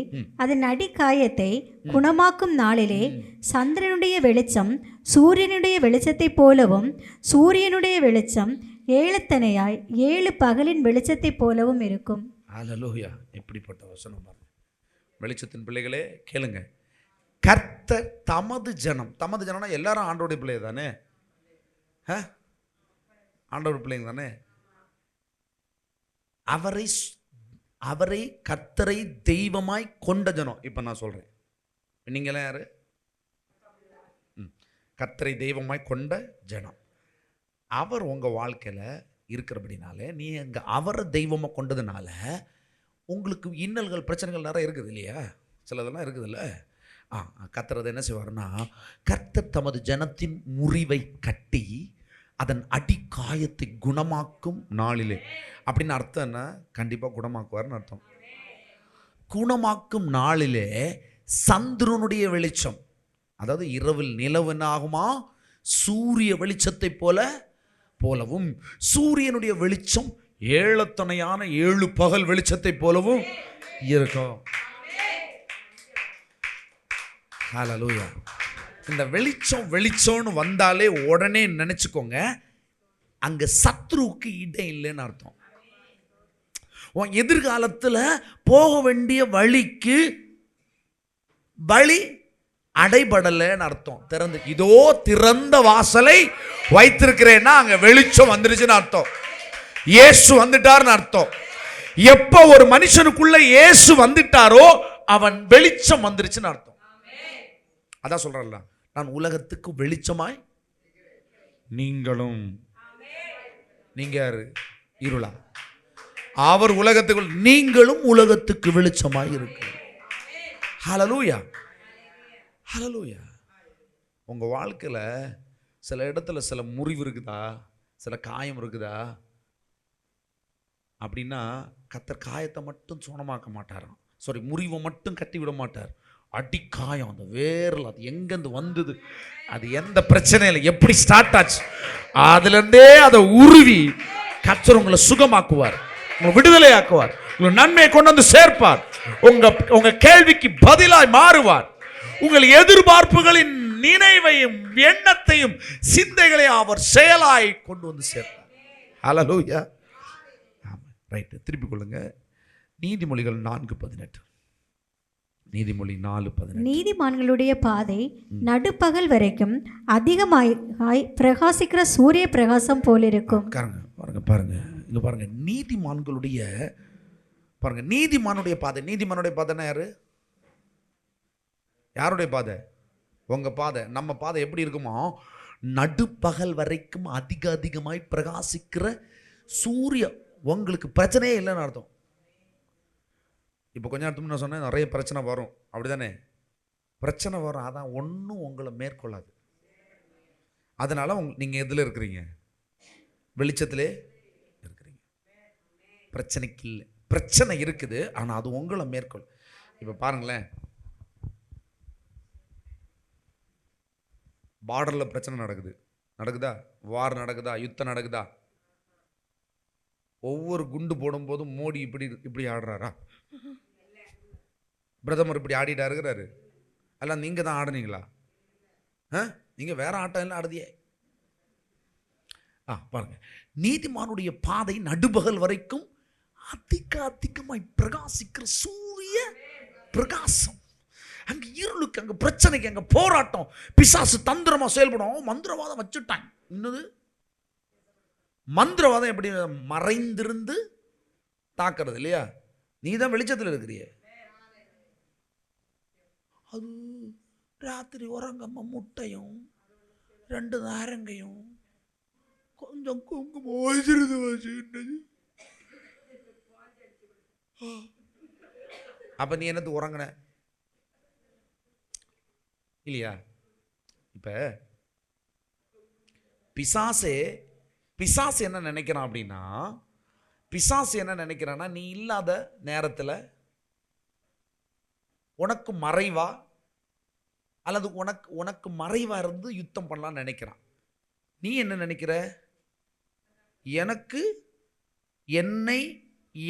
Speaker 2: அதன் அடிக்காயத்தை குணமாக்கும் நாளிலே சந்திரனுடைய வெளிச்சம் சூரியனுடைய வெளிச்சத்தை போலவும் சூரியனுடைய வெளிச்சம் ஏழத்தனையாய் 7 பகலின் வெளிச்சத்தை போலவும் இருக்கும்.
Speaker 1: ஹல்லேலூயா. எப்படிப்பட்ட வசனம் பாருங்க. வெளிச்சத்தின் பிள்ளைகளே கேளுங்க. கர்த்தர் தமது ஜனம், தமது ஜனம்னா எல்லாரும் ஆண்டவருடைய பிள்ளை தானே, ஆண்டவர் பிள்ளைங்க தானே. அவரை கர்த்தரை தெய்வமாய் கொண்ட ஜனம். இப்போ நான் சொல்றேன், நீங்களாம் யாரு? கர்த்தரை தெய்வமாய் கொண்ட ஜனம். அவர் உங்க வாழ்க்கையில இருக்கிறபடினால, நீங்க அவரை தெய்வமா கொண்டதுனால உங்களுக்கு இன்னல்கள் பிரச்சனைகள் நிறைய இருக்குது இல்லையா? சிலதெல்லாம் இருக்குதுல்ல. கர்த்தர் என்ன செய்வார்னா, கர்த்தர் தமது ஜனத்தின் முறிவை கட்டி அதன் அடிக்காயத்தை குணமாக்கும் நாளிலே. அப்படின்னு அர்த்தம் என்ன? கண்டிப்பாக குணமாக்குவார்னு அர்த்தம். குணமாக்கும் நாளிலே சந்திரனுடைய வெளிச்சம், அதாவது இரவில் நிலவு என்ன ஆகுமா? சூரிய வெளிச்சத்தை போலவும் சூரியனுடைய வெளிச்சம் ஏழத்தனையான 7 பகல் வெளிச்சத்தை போலவும் இருக்கும். ஹல்லேலூயா. இந்த வெளிச்சம்னு வந்தாலே உடனே நினைச்சுக்கோங்க, அங்க சத்ருவுக்கு இடம் இல்லைன்னு அர்த்தம். உன் எதிர்காலத்தில் போக வேண்டிய வழிக்கு வழி அடைபடலைன்னு அர்த்தம். இதோ திறந்த வாசலை வைத்திருக்கிறேன்னா அங்க வெளிச்சம் வந்துருச்சுன்னு அர்த்தம். இயேசு வந்துட்டார்னு அர்த்தம். எப்ப ஒரு மனுஷனுக்குள்ள இயேசு வந்துட்டாரோ அவன் வெளிச்சம் வந்துருச்சுன்னு அர்த்தம். அதான் சொல்றல, நான் உலகத்துக்கு வெளிச்சமாய் நீங்களும். நீங்க யாரு? இருளா? அவர் உலகத்துக்குள், நீங்களும் உலகத்துக்கு வெளிச்சமாய் இருக்கு. ஹல்லேலூயா, ஹல்லேலூயா. உங்க வாழ்க்கையில சில இடத்துல சில முறிவு இருக்குதா, சில காயம் இருக்குதா அப்படின்னா, கர்த்தர் காயத்தை மட்டும் சுணமாக்க மாட்டாராம். முறிவை மட்டும் கட்டி விட மாட்டார். அடிக்காயம், அந்த வேரில் அது எங்கேருந்து வந்தது, அது எந்த பிரச்சனையில் எப்படி ஸ்டார்ட் ஆச்சு, அதுலேருந்தே அதை உருவி கர்த்தர் உங்களை சுகமாக்குவார், உங்களை விடுதலை ஆக்குவார், உங்களை நன்மையை கொண்டு வந்து சேர்ப்பார், உங்க கேள்விக்கு பதிலாய் மாறுவார், உங்கள் எதிர்பார்ப்புகளின் நினைவையும் எண்ணத்தையும் சிந்தைகளையும் அவர் செயலாய் கொண்டு வந்து சேர்ப்பார். ஹல்லேலூயா. ரைட், திருப்பிக் கொள்ளுங்க. நீதிமொழிகள் 4:18. நீதிமொழி 4:18.
Speaker 2: நீதிமான்களுடைய பாதை நடுப்பகல் வரைக்கும் அதிகமாய் பிரகாசிக்கிற சூரிய பிரகாசம் போல இருக்கும்.
Speaker 1: பாருங்க இங்க பாருங்க. நீதிமானுடைய பாதை. நீதிமானுடைய பாதைன்னா யாரு? யாருடைய பாதை? உங்க பாதை. நம்ம பாதை எப்படி இருக்குமோ, நடுப்பகல் வரைக்கும் அதிகமாய் பிரகாசிக்கிற சூரிய. உங்களுக்கு பிரச்சனையே இல்லைன்னு அர்த்தம். இப்போ கொஞ்ச நேரத்துக்கு நான் சொன்னேன், நிறைய பிரச்சனை வரும், அப்படிதானே? பிரச்சனை வரும், அதான் ஒன்றும் உங்களை மேற்கொள்ளாது. அதனால நீங்கள் எதில் இருக்கிறீங்க? வெளிச்சத்திலே இருக்கிறீங்க. பிரச்சனைக்கு இல்லை, பிரச்சனை இருக்குது, ஆனால் அது உங்களை மேற்கொள். இப்போ பாருங்களேன், பார்டரில் பிரச்சனை நடக்குதா? வார் நடக்குதா? யுத்தம் நடக்குதா? ஒவ்வொரு குண்டு போடும்போதும் மோடி இப்படி ஆடுறாரா? பிரதமர் இப்படி ஆடிட்டா இருக்கிறாரு? அல்ல நீங்க தான் ஆடுனீங்களா? நீங்க வேற ஆட்டம் எல்லாம் ஆடுதியே. பாருங்க, நீதிமானுடைய பாதை நடுபகல் வரைக்கும் அதிகமாய் பிரகாசிக்கிற சூரிய பிரகாசம். அங்க இருளுக்கு, அங்க பிரச்சனைக்கு, அங்க போராட்டம், பிசாசு தந்திரமா செயல்படும். மந்திரவாதம் வச்சுட்டாங்க. இன்னது மந்திரவாதம் எப்படி மறைந்திருந்து தாக்குறது இல்லையா? நீ தான் வெளிச்சத்தில் இருக்கிறிய. அது ராத்திரி உறங்கம்மா முட்டையும் 2 நாரங்கையும் கொஞ்சம் குங்குமம் வச்சிருது. அப்போ நீ என்னது உறங்கின இல்லையா? இப்போ பிசாசு என்ன நினைக்கிறான் அப்படின்னா, பிசாசு என்ன நினைக்கிறான்னா, நீ இல்லாத நேரத்தில் உனக்கு மறைவா அல்லது உனக்கு மறைவா இருந்து யுத்தம் பண்ணலான்னு நினைக்கிறான். நீ என்ன நினைக்கிற?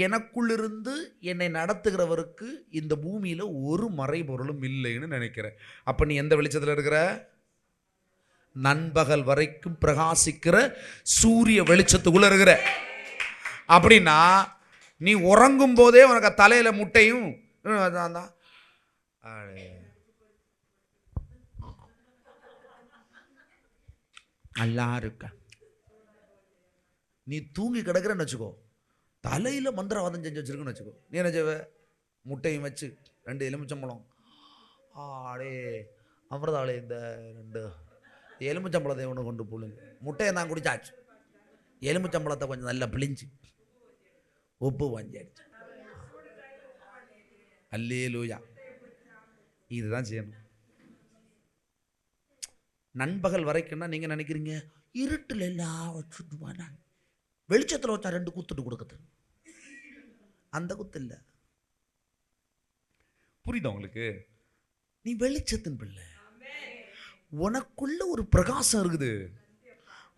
Speaker 1: எனக்குள்ளிருந்து என்னை நடத்துகிறவருக்கு இந்த பூமியில் ஒரு மறைபொருளும் இல்லைன்னு நினைக்கிற. அப்போ நீ எந்த வெளிச்சத்தில் இருக்கிற? நண்பகல் வரைக்கும் பிரகாசிக்கிற சூரிய வெளிச்சத்துக்குள்ள இருக்கிற. அப்படின்னா நீ உறங்கும் போதே உனக்கு தலையில முட்டையும் நல்லா இருக்க. நீ தூங்கி கிடக்குறன்னு வச்சுக்கோ, தலையில மந்திரவாதம் செஞ்சு வச்சிருக்குன்னு வச்சுக்கோ. நீ என்ன செய்வ? முட்டையும் வச்சு 2 எலுமிச்சம்பழம், ஆடே அமிர்தாளே இந்த 2 எலுமிச்சம்பழத்தை ஒன்று கொண்டு புழுங்க. முட்டையை நான் குடிச்சாச்சு, எலுமிச்சம்பழத்தை கொஞ்சம் நல்லா பிழிஞ்சு உப்பு வாங்கி அடிச்சு. அல்லேலூயா. இதுதான் செய்யணும். நண்பகல் வரைக்கும்னா நீங்க நினைக்கிறீங்க இருட்டில் எல்லாம் வச்சுட்டு போனாங்க, வெளிச்சத்தில் வச்சா 2 குத்துட்டு கொடுக்குது. அந்த குத்து இல்லை. புரியுதா உங்களுக்கு? நீ வெளிச்சத்தின் பிள்ளை, உனக்குள்ள ஒரு பிரகாசம் இருக்குது.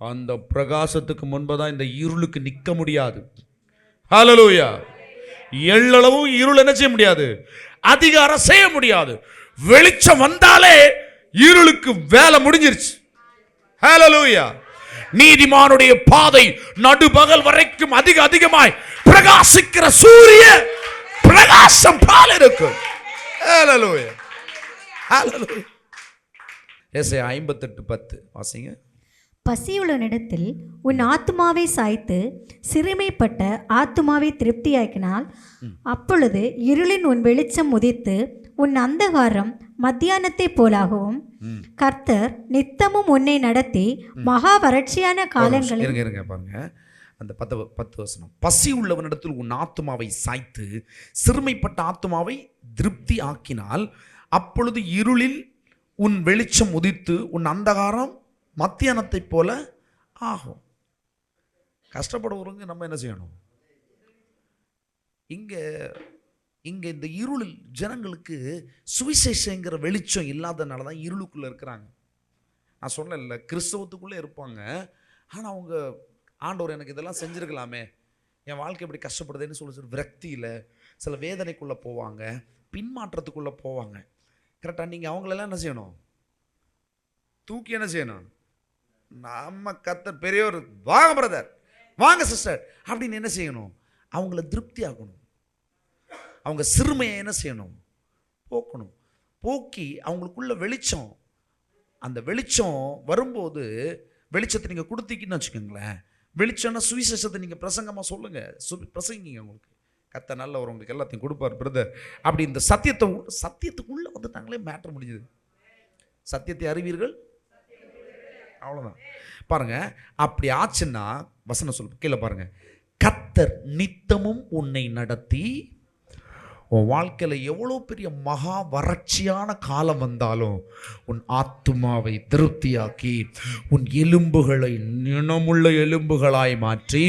Speaker 1: அந்த பிரகாசத்துக்கு முன்பதான் இந்த இருளுக்கு நிற்க முடியாது. ஹல்லேலூயா. எள்ளளவும் இருள் என்ன செய்ய முடியாது? அதிகாரம் செய்ய முடியாது. வெளிச்சம் வந்தாலே இருளுக்கு வேலை முடிஞ்சிருச்சு. ஹல்லேலூயா. நீதிமானுடைய பாதை நடுபகல் வரைக்கும் அதிகமாய் பிரகாசிக்கிற சூரிய பிரகாசம் போல இருக்கும். ஹல்லேலூயா. ஹல்லேலூயா. ஏசாயா 58:10 வாசிங்க.
Speaker 2: பசியுள்ளனிடத்தில் உன் ஆத்துமாவை சாய்த்து சிறுமைப்பட்ட ஆத்துமாவை திருப்தியாக்கினால் அப்பொழுது இருளின் உன் வெளிச்சம் உதித்து உன் அந்தகாரம் மத்தியானத்தை போலாகவும் கர்த்தர் நித்தமும் உன்னை நடத்தி மகா வறட்சியான காலங்களில்.
Speaker 1: இருங்க பாருங்க, அந்த 10 வசனம். பசி உள்ளவனிடத்தில் உன் ஆத்துமாவை சாய்த்து சிறுமைப்பட்ட ஆத்துமாவை திருப்தி ஆக்கினால் அப்பொழுது இருளில் உன் வெளிச்சம் உதித்து உன் அந்தகாரம் மத்தியானத்தை போல ஆகும். கஷ்டப்படுறவங்க நம்ம என்ன செய்யணும்? இங்க இந்த இருளில் ஜனங்களுக்கு சுவிசேஷங்கிற வெளிச்சம் இல்லாதனால தான் இருளுக்குள்ள இருக்கிறாங்க. நான் சொல்லல, கிறிஸ்தவத்துக்குள்ளே இருப்பாங்க, ஆனால் அவங்க ஆண்டவர் எனக்கு இதெல்லாம் செஞ்சிருக்கலாமே, என் வாழ்க்கை இப்படி கஷ்டப்படுதுன்னு சொல்லி விரக்தியில் சில வேதனைக்குள்ளே போவாங்க, பின்மாற்றத்துக்குள்ளே போவாங்க. கரெக்டாக நீங்கள் அவங்களெல்லாம் என்ன செய்யணும்? தூக்கி என்ன செய்யணும்? நம்ம கர்த்தர் பெரியவர், வாங்க பிரதர், வாங்க சிஸ்டர் அப்படின்னு என்ன செய்யணும்? அவங்கள திருப்தி ஆகணும். அவங்க சிறுமையை என்ன செய்யணும்? போக்கணும். போக்கி அவங்களுக்குள்ள வெளிச்சம், அந்த வெளிச்சம் வரும்போது வெளிச்சத்தை நீங்கள் கொடுத்தீங்கன்னு வச்சுக்கோங்களேன். வெளிச்சம்னா சுவிசேஷத்தை நீங்கள் பிரசங்கமாக சொல்லுங்கள், பிரசங்கிங்க. உங்களுக்கு கர்த்தர் நல்லவர், உங்களுக்கு எல்லாத்தையும் கொடுப்பார் பிரதர். அப்படி இந்த சத்தியத்துக்குள்ளே வந்துட்டாங்களே மேட்டர் முடிஞ்சது. சத்தியத்தை அறிவீர்கள், அவ்வளோதான். பாருங்க, அப்படி ஆச்சுன்னா வசனம் சொல்லு, கீழே பாருங்க. கர்த்தர் நித்தமும் உன்னை நடத்தி, உன் வாழ்க்கையில் எவ்வளோ பெரிய மகா வறட்சியான காலம் வந்தாலும் உன் ஆத்துமாவை திருப்தியாக்கி உன் எலும்புகளை நினமுள்ள எலும்புகளாய் மாற்றி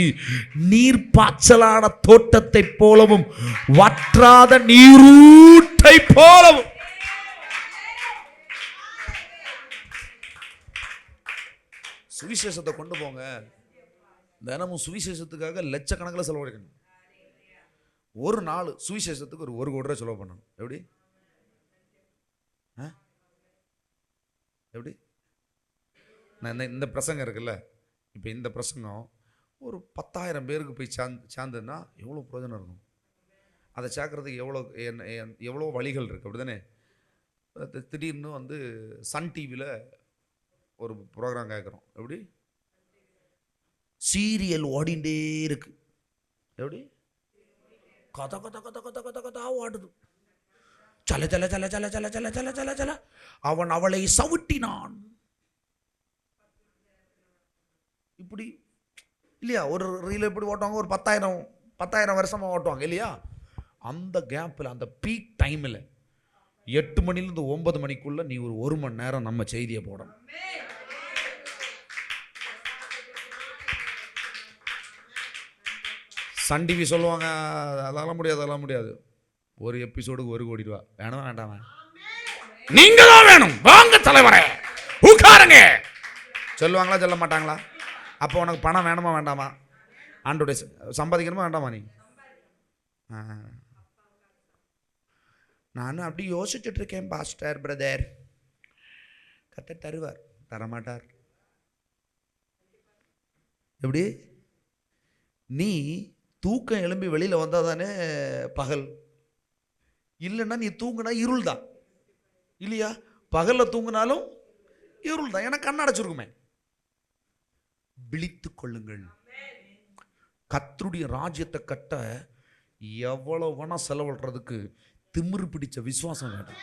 Speaker 1: நீர்ப்பாய்ச்சலான தோட்டத்தை போலவும் வற்றாத நீரூற்றை போலவும். சுவிசேஷத்தை கொண்டு போங்க. தினமும் சுவிசேஷத்துக்காக லட்சக்கணக்கில் செலவழிக்கணும். ஒரு நாள் சுவிசேஷத்துக்கு ஒரு 1 கோடி ரூபாய் செலவு பண்ணணும். எப்படி நான் இந்த பிரசங்கம் இருக்குல்ல, இப்போ இந்த பிரசங்கம் ஒரு 10,000 பேருக்கு போய் சேர்ந்ததுன்னா எவ்வளோ பிரயோஜனம் இருக்கும்? அதை சேர்க்கறதுக்கு எவ்வளோ வழிகள் இருக்குது, அப்படி தானே? திடீர்னு சன் டிவியில் ஒரு ப்ரோக்ராம் கேட்குறோம், எப்படி சீரியல் ஓடிண்டே இருக்கு, எப்படி கதை கதை கதை கதை கதை கதா ஓடுது. சல சல சல சல சல சல சல சல சல அவன் அவளை சவுட்டினான், இப்படி இல்லையா? ஒரு ரீல் எப்படி ஓட்டுவாங்க? ஒரு 10,000 வருஷமா ஓட்டுவாங்க இல்லையா? அந்த கேப்பில், அந்த பீக் டைமில் 8 மணிலேருந்து 9 மணிக்குள்ள நீ ஒரு மணி நேரம் நம்ம செய்தியை போடணும். சன் டிவி சொல்லுவாங்க அதெல்லாம் முடியாது, ஒரு எபிசோடுக்கு 1 கோடி ரூபா வேணுமா வேண்டாமா? நீங்க தான் வேணும், வாங்க தலைவரே உட்காருங்க சொல்லுவாங்களா சொல்ல மாட்டாங்களா? அப்போ உனக்கு பணம் வேணுமா வேண்டாமா? ஆண்டோடைய சம்பாதிக்கணுமா வேண்டாமா? நீ நானும் அப்படி யோசிச்சுட்டு இருக்கேன் பாஸ்டர் பிரதர். கர்த்தர் தருவார், தரமாட்டார். எப்படி? நீ தூக்கம் எழும்பி வெளியில் வந்தால் தானே பகல், இல்லைன்னா நீ தூங்குனா இருள் தான் இல்லையா? பகலில் தூங்கினாலும் இருள் தான், ஏன்னா கண்ணடைச்சிருக்குமே. விழித்துக் கொள்ளுங்கள். கர்த்தருடைய ராஜ்யத்தை கட்ட எவ்வளவு வேணா செலவிடுறதுக்கு திமிரு பிடிச்ச விசுவாசம் வேணும்.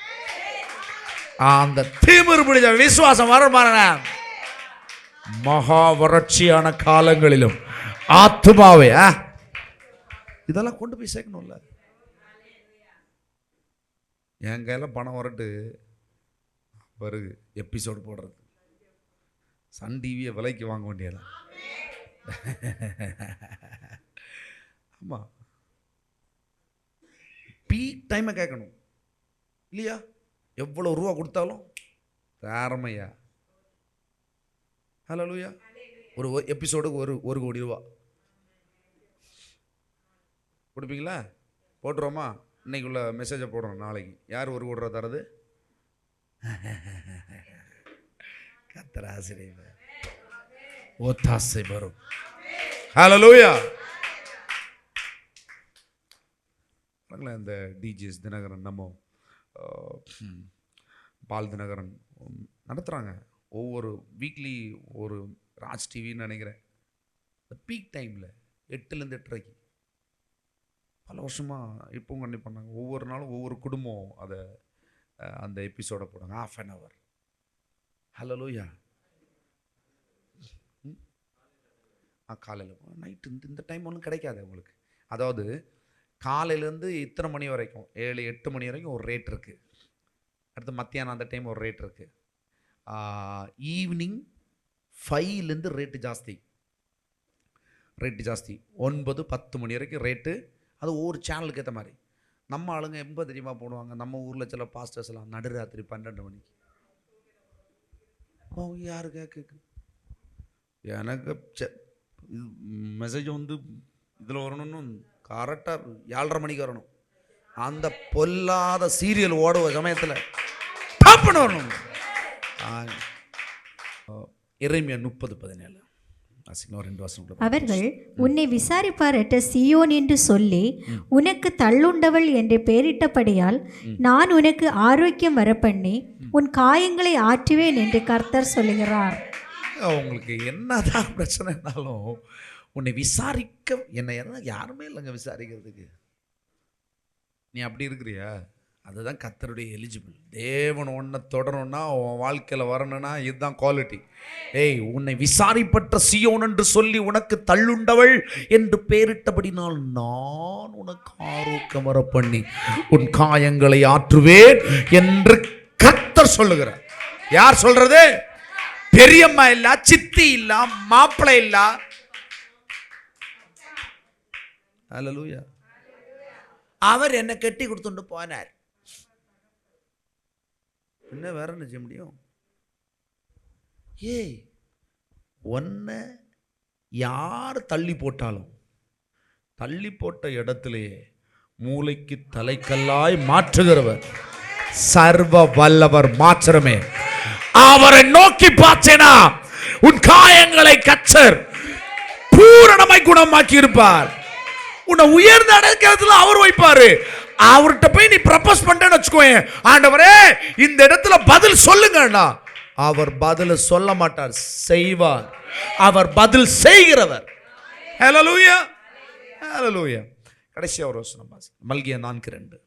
Speaker 1: அந்த திமிரு பிடிச்ச விசுவாசம் வர மகா வறட்சியான காலங்களிலும் ஆத்துமாவே இதெல்லாம் கொண்டு போய் சேர்க்கணும்ல. என் கையில் பணம் வரட்டு வருது எபிசோடு போடுறது, சன் டிவியை விலைக்கு வாங்க வேண்டியது. ஆமாம், பீக் டைமை கேட்கணும் இல்லையா? எவ்வளோ ரூபா கொடுத்தாலும் தாரமையா. ஹல்லேலூயா. ஒரு எபிசோடுக்கு 1 கோடி ரூபா கொடுப்பீங்களா? போட்டுருவோமா? இன்னைக்குள்ள மெசேஜை போடுறோம், நாளைக்கு யார் 1 கோடி ரூபா தரது? கர்த்தர் ஆசீர்வதிப்பார், ஒத்தாசை வரும். ஹல்லேலூயா. இந்த டிஜிஎஸ் தினகரன், நம்ம பால் தினகரன் நடத்துகிறாங்க ஒவ்வொரு வீக்லி ஒரு ராஜ் டிவின்னு நினைக்கிறேன். இந்த பீக் டைமில் 8லேருந்து 8:30 பல வருஷமாக இப்போவும் கண்டிப்பாக பண்ணாங்க. ஒவ்வொரு நாளும் ஒவ்வொரு குடும்பம் அதை அந்த எபிசோடை போடுறாங்க, 1/2 hour. ஹல்லேலூயா. காலையில் நைட்டு இந்த டைம் ஒன்றும் கிடைக்காது உங்களுக்கு. அதாவது காலையிலேருந்து இத்தனை மணி வரைக்கும் 7-8 மணி வரைக்கும் ஒரு ரேட் இருக்குது. அடுத்து மத்தியானம் அந்த டைம் ஒரு ரேட் இருக்குது. ஈவினிங் 5லேருந்து ரேட்டு ஜாஸ்தி. 9-10 மணி வரைக்கும் ரேட்டு. அது ஒவ்வொரு சேனலுக்கு ஏற்ற மாதிரி. நம்ம ஆளுங்க எப்போ தெரியுமா போடுவாங்க? நம்ம ஊரில் சில பாஸ்டர்ஸ்லாம் நடுராத்திரி 12 மணிக்கு. யாரு கேட்கு? எனக்கு மெசேஜ் வந்து இதில் வரணும்னு கரெக்டாக 7:30 மணிக்கு வரணும். அந்த பொல்லாத சீரியல் ஓடுவ சமயத்தில் டாப்னு வரணும். எரேமியா 30:17.
Speaker 2: அவர்கள் உன்னை விசாரிப்பாரற்ற சீயோன் என்று சொல்லி உனக்கு தள்ளுண்டவள் என்று பெயரிட்டபடியால் நான் உனக்கு ஆரோக்கியம் வரப்பண்ணி உன் காயங்களை ஆற்றுவேன் என்று கர்த்தர் சொல்லுகிறார்.
Speaker 1: உங்களுக்கு என்னதான் பிரச்சனைனாலும் உன்னை விசாரிக்க என்னை யாருமே இல்லைங்க விசாரிக்கிறதுக்கு. நீ அப்படி இருக்கிறியா? அதுதான் கர்த்தருடைய எலிஜிபிள். தேவன் உன்னை தொடரணும்னா, உன் வாழ்க்கையில் வரணும்னா இதுதான் குவாலிட்டி. உன்னை விசாரிப்பட்ட சீயோன் என்று சொல்லி உனக்கு தள்ளுண்டவள் என்று பெயரிட்டபடினால் நான் உனக்கு ஆரோக்கியம் வர பண்ணி உன் காயங்களை ஆற்றுவேன் என்று கர்த்தர் சொல்லுகிறார். யார் சொல்றது? பெரியம்மா இல்ல, சித்தி இல்ல, மாப்பிள்ளை இல்ல. ஹல்லேலூயா. அவர் என்ன கட்டி கொடுத்துட்டு போனார். என்ன வேற என்ன செய்ய முடியும்? ஒன்ன யார் தள்ளி போட்டாலும் தள்ளி போட்ட இடத்திலேயே மூளைக்கு தலைக்கல்லாய் மாற்றுகிறவர் சர்வ வல்லவர் மாத்திரமே. அவரை நோக்கி பார்த்தேனா உன் காயங்களை கர்த்தர் பூரணமாய் குணமாக்கி இருப்பார். உன்னை உயர்ந்த இடத்துல அவர் வைப்பாரு. அவர்கிட்ட போய் நீ ப்ரப்போஸ் பண்றேன்னு வச்சுக்கோங்க, ஆண்டவரே இந்த இடத்துல பதில் சொல்லுங்கண்ணா, அவர் பதில் சொல்ல மாட்டார், செய்வார். அவர் பதில் செய்கிறவர். ஹல்லேலூயா, ஹல்லேலூயா. கடைசியா ஒரு வசனம் வாசி, மல்கியா 4:2.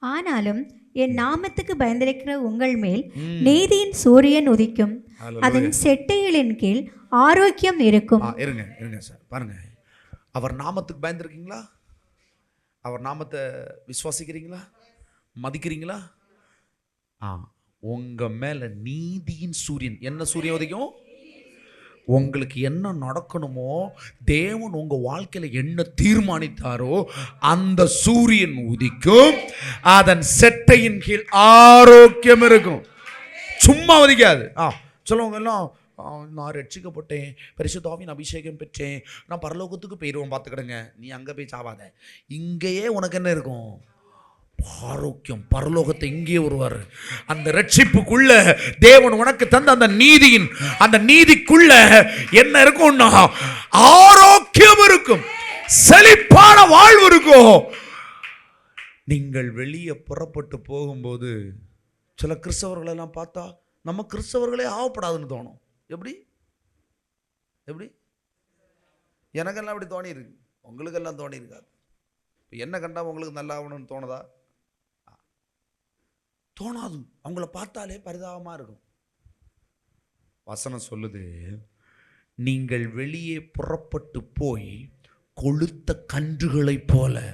Speaker 2: ஆனாலும் என் நாமத்துக்கு பயந்திருக்கிற உங்கள் மேல் நீதியின் சூரியன் உதிக்கும், அதன் செட்டைகளின் கீழ் ஆரோக்கியம் இருக்கும்.
Speaker 1: இருங்க சார், பாருங்க. அவர் நாமத்துக்கு பயந்துருக்கீங்களா? அவர் நாமத்தை விசுவாசிக்கிறீங்களா? மதிக்கிறீங்களா? உங்க மேல நீதியின் சூரியன், என்ன சூரியன் உதிக்கும்? உங்களுக்கு என்ன நடக்கணுமோ, தேவன் உங்க வாழ்க்கையில என்ன தீர்மானித்தாரோ அந்த சூரியன் உதிக்கும். அதன் செட்டையின் கீழ் ஆரோக்கியம் இருக்கும். சும்மா உதிக்காது. சொல்லுவாங்க எல்லாம், நான் ரட்சிக்கப்பட்டேன், பரிசுத்த ஆவியின் அபிஷேகம் பெற்றேன், நான் பரலோகத்துக்கு போயிடுவேன், பார்த்துக்கிடுங்க. நீ அங்கே போய் சாவாத. இங்கேயே உனக்கு என்ன இருக்கும்? ஆரோக்கியம். பரலோகத்தை இங்கே வருவார். அந்த ரட்சிப்புக்குள்ள தேவன் உனக்கு தந்த அந்த நீதிக்குள்ள என்ன இருக்கும்னா ஆரோக்கியம் இருக்கும், செழிப்பான வாழ்வு இருக்கும். நீங்கள் வெளியே புறப்பட்டு போகும்போது சில கிறிஸ்தவர்கள் எல்லாம் பார்த்தா நம்ம கிறிஸ்தவர்களே ஆகப்படாதுன்னு தோணும். எப்படி? எனக்கெல்லாம் அப்படி தோணி இருக்கு, உங்களுக்கெல்லாம் தோணி இருக்காது. என்ன கண்டா உங்களுக்கு நல்லா ஆகணும்னு தோணுதா? தோணாது. அவங்கள பார்த்தாலே பரிதாபமா இருக்கும். வசனம் சொல்லுது, நீங்கள் வெளியே புறப்பட்டு போய் கொழுத்த கன்றுகளைப் போல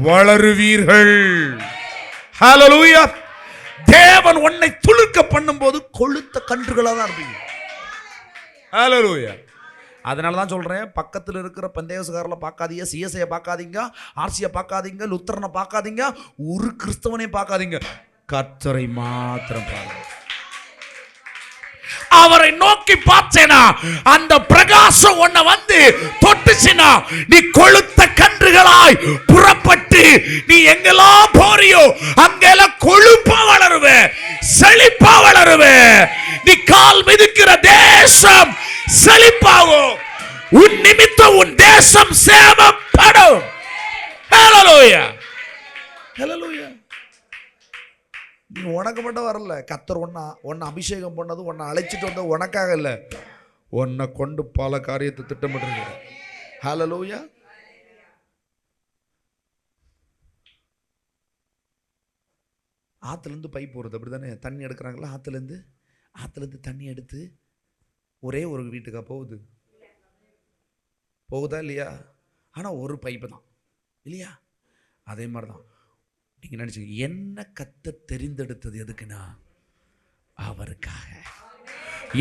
Speaker 1: வளருவீர்கள். ஹல்லேலூயா. தேவன் உன்னை துளுக்க பண்ணும்போது கொழுத்த கன்றுகளா தான் இருப்பீங்க. ஹல்லேலூயா. அதனால தான் சொல்றேன், பக்கத்தில் இருக்கிற பந்தேவசகாரில் பார்க்காதீங்க, சிஎஸ்ஐ பார்க்காதீங்க, ஆர்சியை பார்க்காதீங்க, லுத்தரனை பார்க்காதீங்க, ஒரு கிறிஸ்தவனை பார்க்காதீங்க, கர்த்தரை மாத்திரம் பாருங்க. அவரை நோக்கி பார்த்தேனா அந்த பிரகாசம் உன்னை வந்து தொட்டுச்சுனா நீ கொழுத்த கன்றுகளாய் புறப்பட்டு நீ எங்கெல்லாம் போறியோ அங்கெல்லாம் கொழுப்பா வளருவ, செழிப்பா வளருவ. நீ கால் மிதிக்கிற தேசம் செழிப்பாகும். உன் நிமித்தம் உன் தேசம் சேமப்படும். ஹல்லேலூயா. ஹல்லேலூயா. நீ உனக்கு மட்டும் வரல, கர்த்தர் உன்னை அபிஷேகம் பண்ணது, உன்னை அழைச்சிட்டு வந்தது உனக்காக இல்லை, உன்னை கொண்டு பல காரியத்தை திட்டமிட்டு. ஹல்லேலூயா. ஆற்றுலேருந்து பைப் போகிறது அப்படி தானே, தண்ணி எடுக்கிறாங்களா? ஆற்றுலேருந்து தண்ணி எடுத்து ஒரே ஒரு வீட்டுக்கா போகுதா இல்லையா? ஆனால் ஒரு பைப்பு தான் இல்லையா? அதே மாதிரி தான் நீங்கள் நினச்சிங்க, என்ன கத்த தெரிந்தெடுத்தது எதுக்குன்னா அவருக்காக.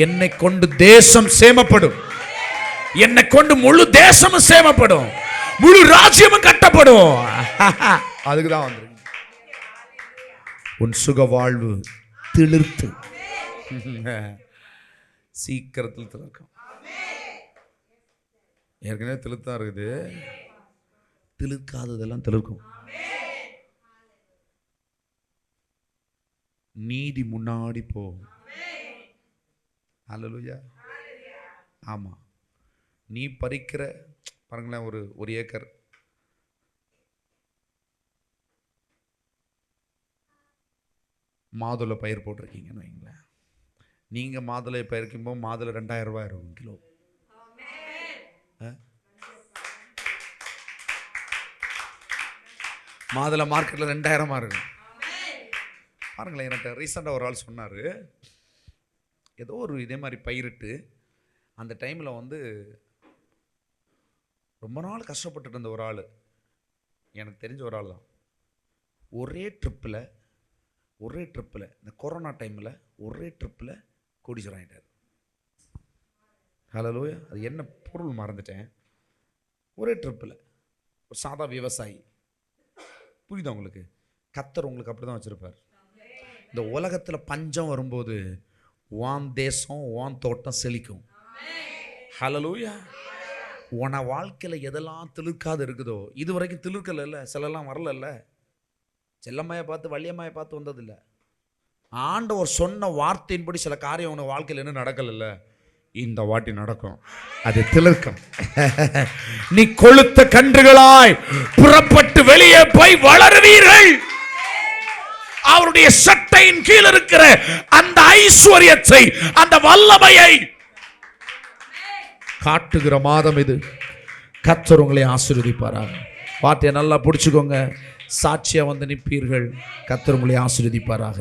Speaker 1: என்னை கொண்டு தேசம் சேமப்படும், என்னை கொண்டு முழு தேசமும் சேமப்படும், முழு ராஜ்யமும் கட்டப்படும். அதுக்கு தான் வந்து உன் சுக வாழ்வு திளிர்த்து சீக்கிரத்தில் திளர்க்கும். ஏற்கனவே திளுத்தான் இருக்குது, திளுக்காததெல்லாம் திளர்க்கும். நீதி முன்னாடி போ. ஹல்லேலூயா. ஆமா, நீ பறிக்கிற பாருங்களேன், ஒரு ஏக்கர் மாதுளை பயிர் போட்டிருக்கீங்கன்னு வைங்களேன். நீங்க மாதுளை பயிருக்கும்போது மாதுளை 2000 ரூபாய் இருக்கும் கிலோ. மாதுளை மார்க்கெட்டில் 2000 இருக்கும். பாருங்களேன், என்கிட்ட ரீசெண்டாக ஒரு ஆள் சொன்னார், ஏதோ ஒரு இதே மாதிரி பயிரிட்டு அந்த டைமில் வந்து ரொம்ப நாள் கஷ்டப்பட்டுட்டு இருந்த ஒரு ஆள், எனக்கு தெரிஞ்ச ஒரு ஆள் தான். ஒரே ட்ரிப்பில் இந்த கொரோனா டைமில் ஒரே ட்ரிப்பில் கோடீஸ்வரன் ஆகிட்டார். ஹல்லேலூயா. அது என்ன பொருள் மறந்துட்டேன். ஒரே ட்ரிப்பில் ஒரு சாதா விவசாயி. புரியுதா உங்களுக்கு? கர்த்தர் உங்களுக்கு அப்படி தான் வச்சுருப்பார். இந்த உலகத்தில் பஞ்சம் வரும்போது வான் தேசம் வான் தோட்டம் செழிக்கும். ஹல்லேலூயா. உன வாழ்க்கையில் எதெல்லாம் திளுக்காது இருக்குதோ, இது வரைக்கும் திளுக்கல இல்லை, சிலெல்லாம் வரல, செல்லம்மையை பார்த்து வள்ளியம்மையை பார்த்து வந்ததில்லை. ஆண்டவர் சொன்ன வார்த்தையின்படி சில காரியம் உன வாழ்க்கையில் என்ன நடக்கல, இந்த வாட்டி நடக்கும். அது திளர்க்கம். நீ கொழுத்த கன்றுகளாய் புறப்பட்டு வெளியே போய் வளருவீர்கள். அவருடைய சட்டையின் கீழ் இருக்கிற அந்த ஐஸ்வர்யத்தை, அந்த வல்லமையை காட்டுகிற மாதம் இது. கர்த்தர் உங்களை ஆசீர்வதிப்பாராக. வார்த்தையை நல்லா பிடிச்சுக்கோங்க. சாட்சியா வந்து நிற்பீர்கள். கர்த்தர் உங்களை ஆசீர்வதிப்பாராக.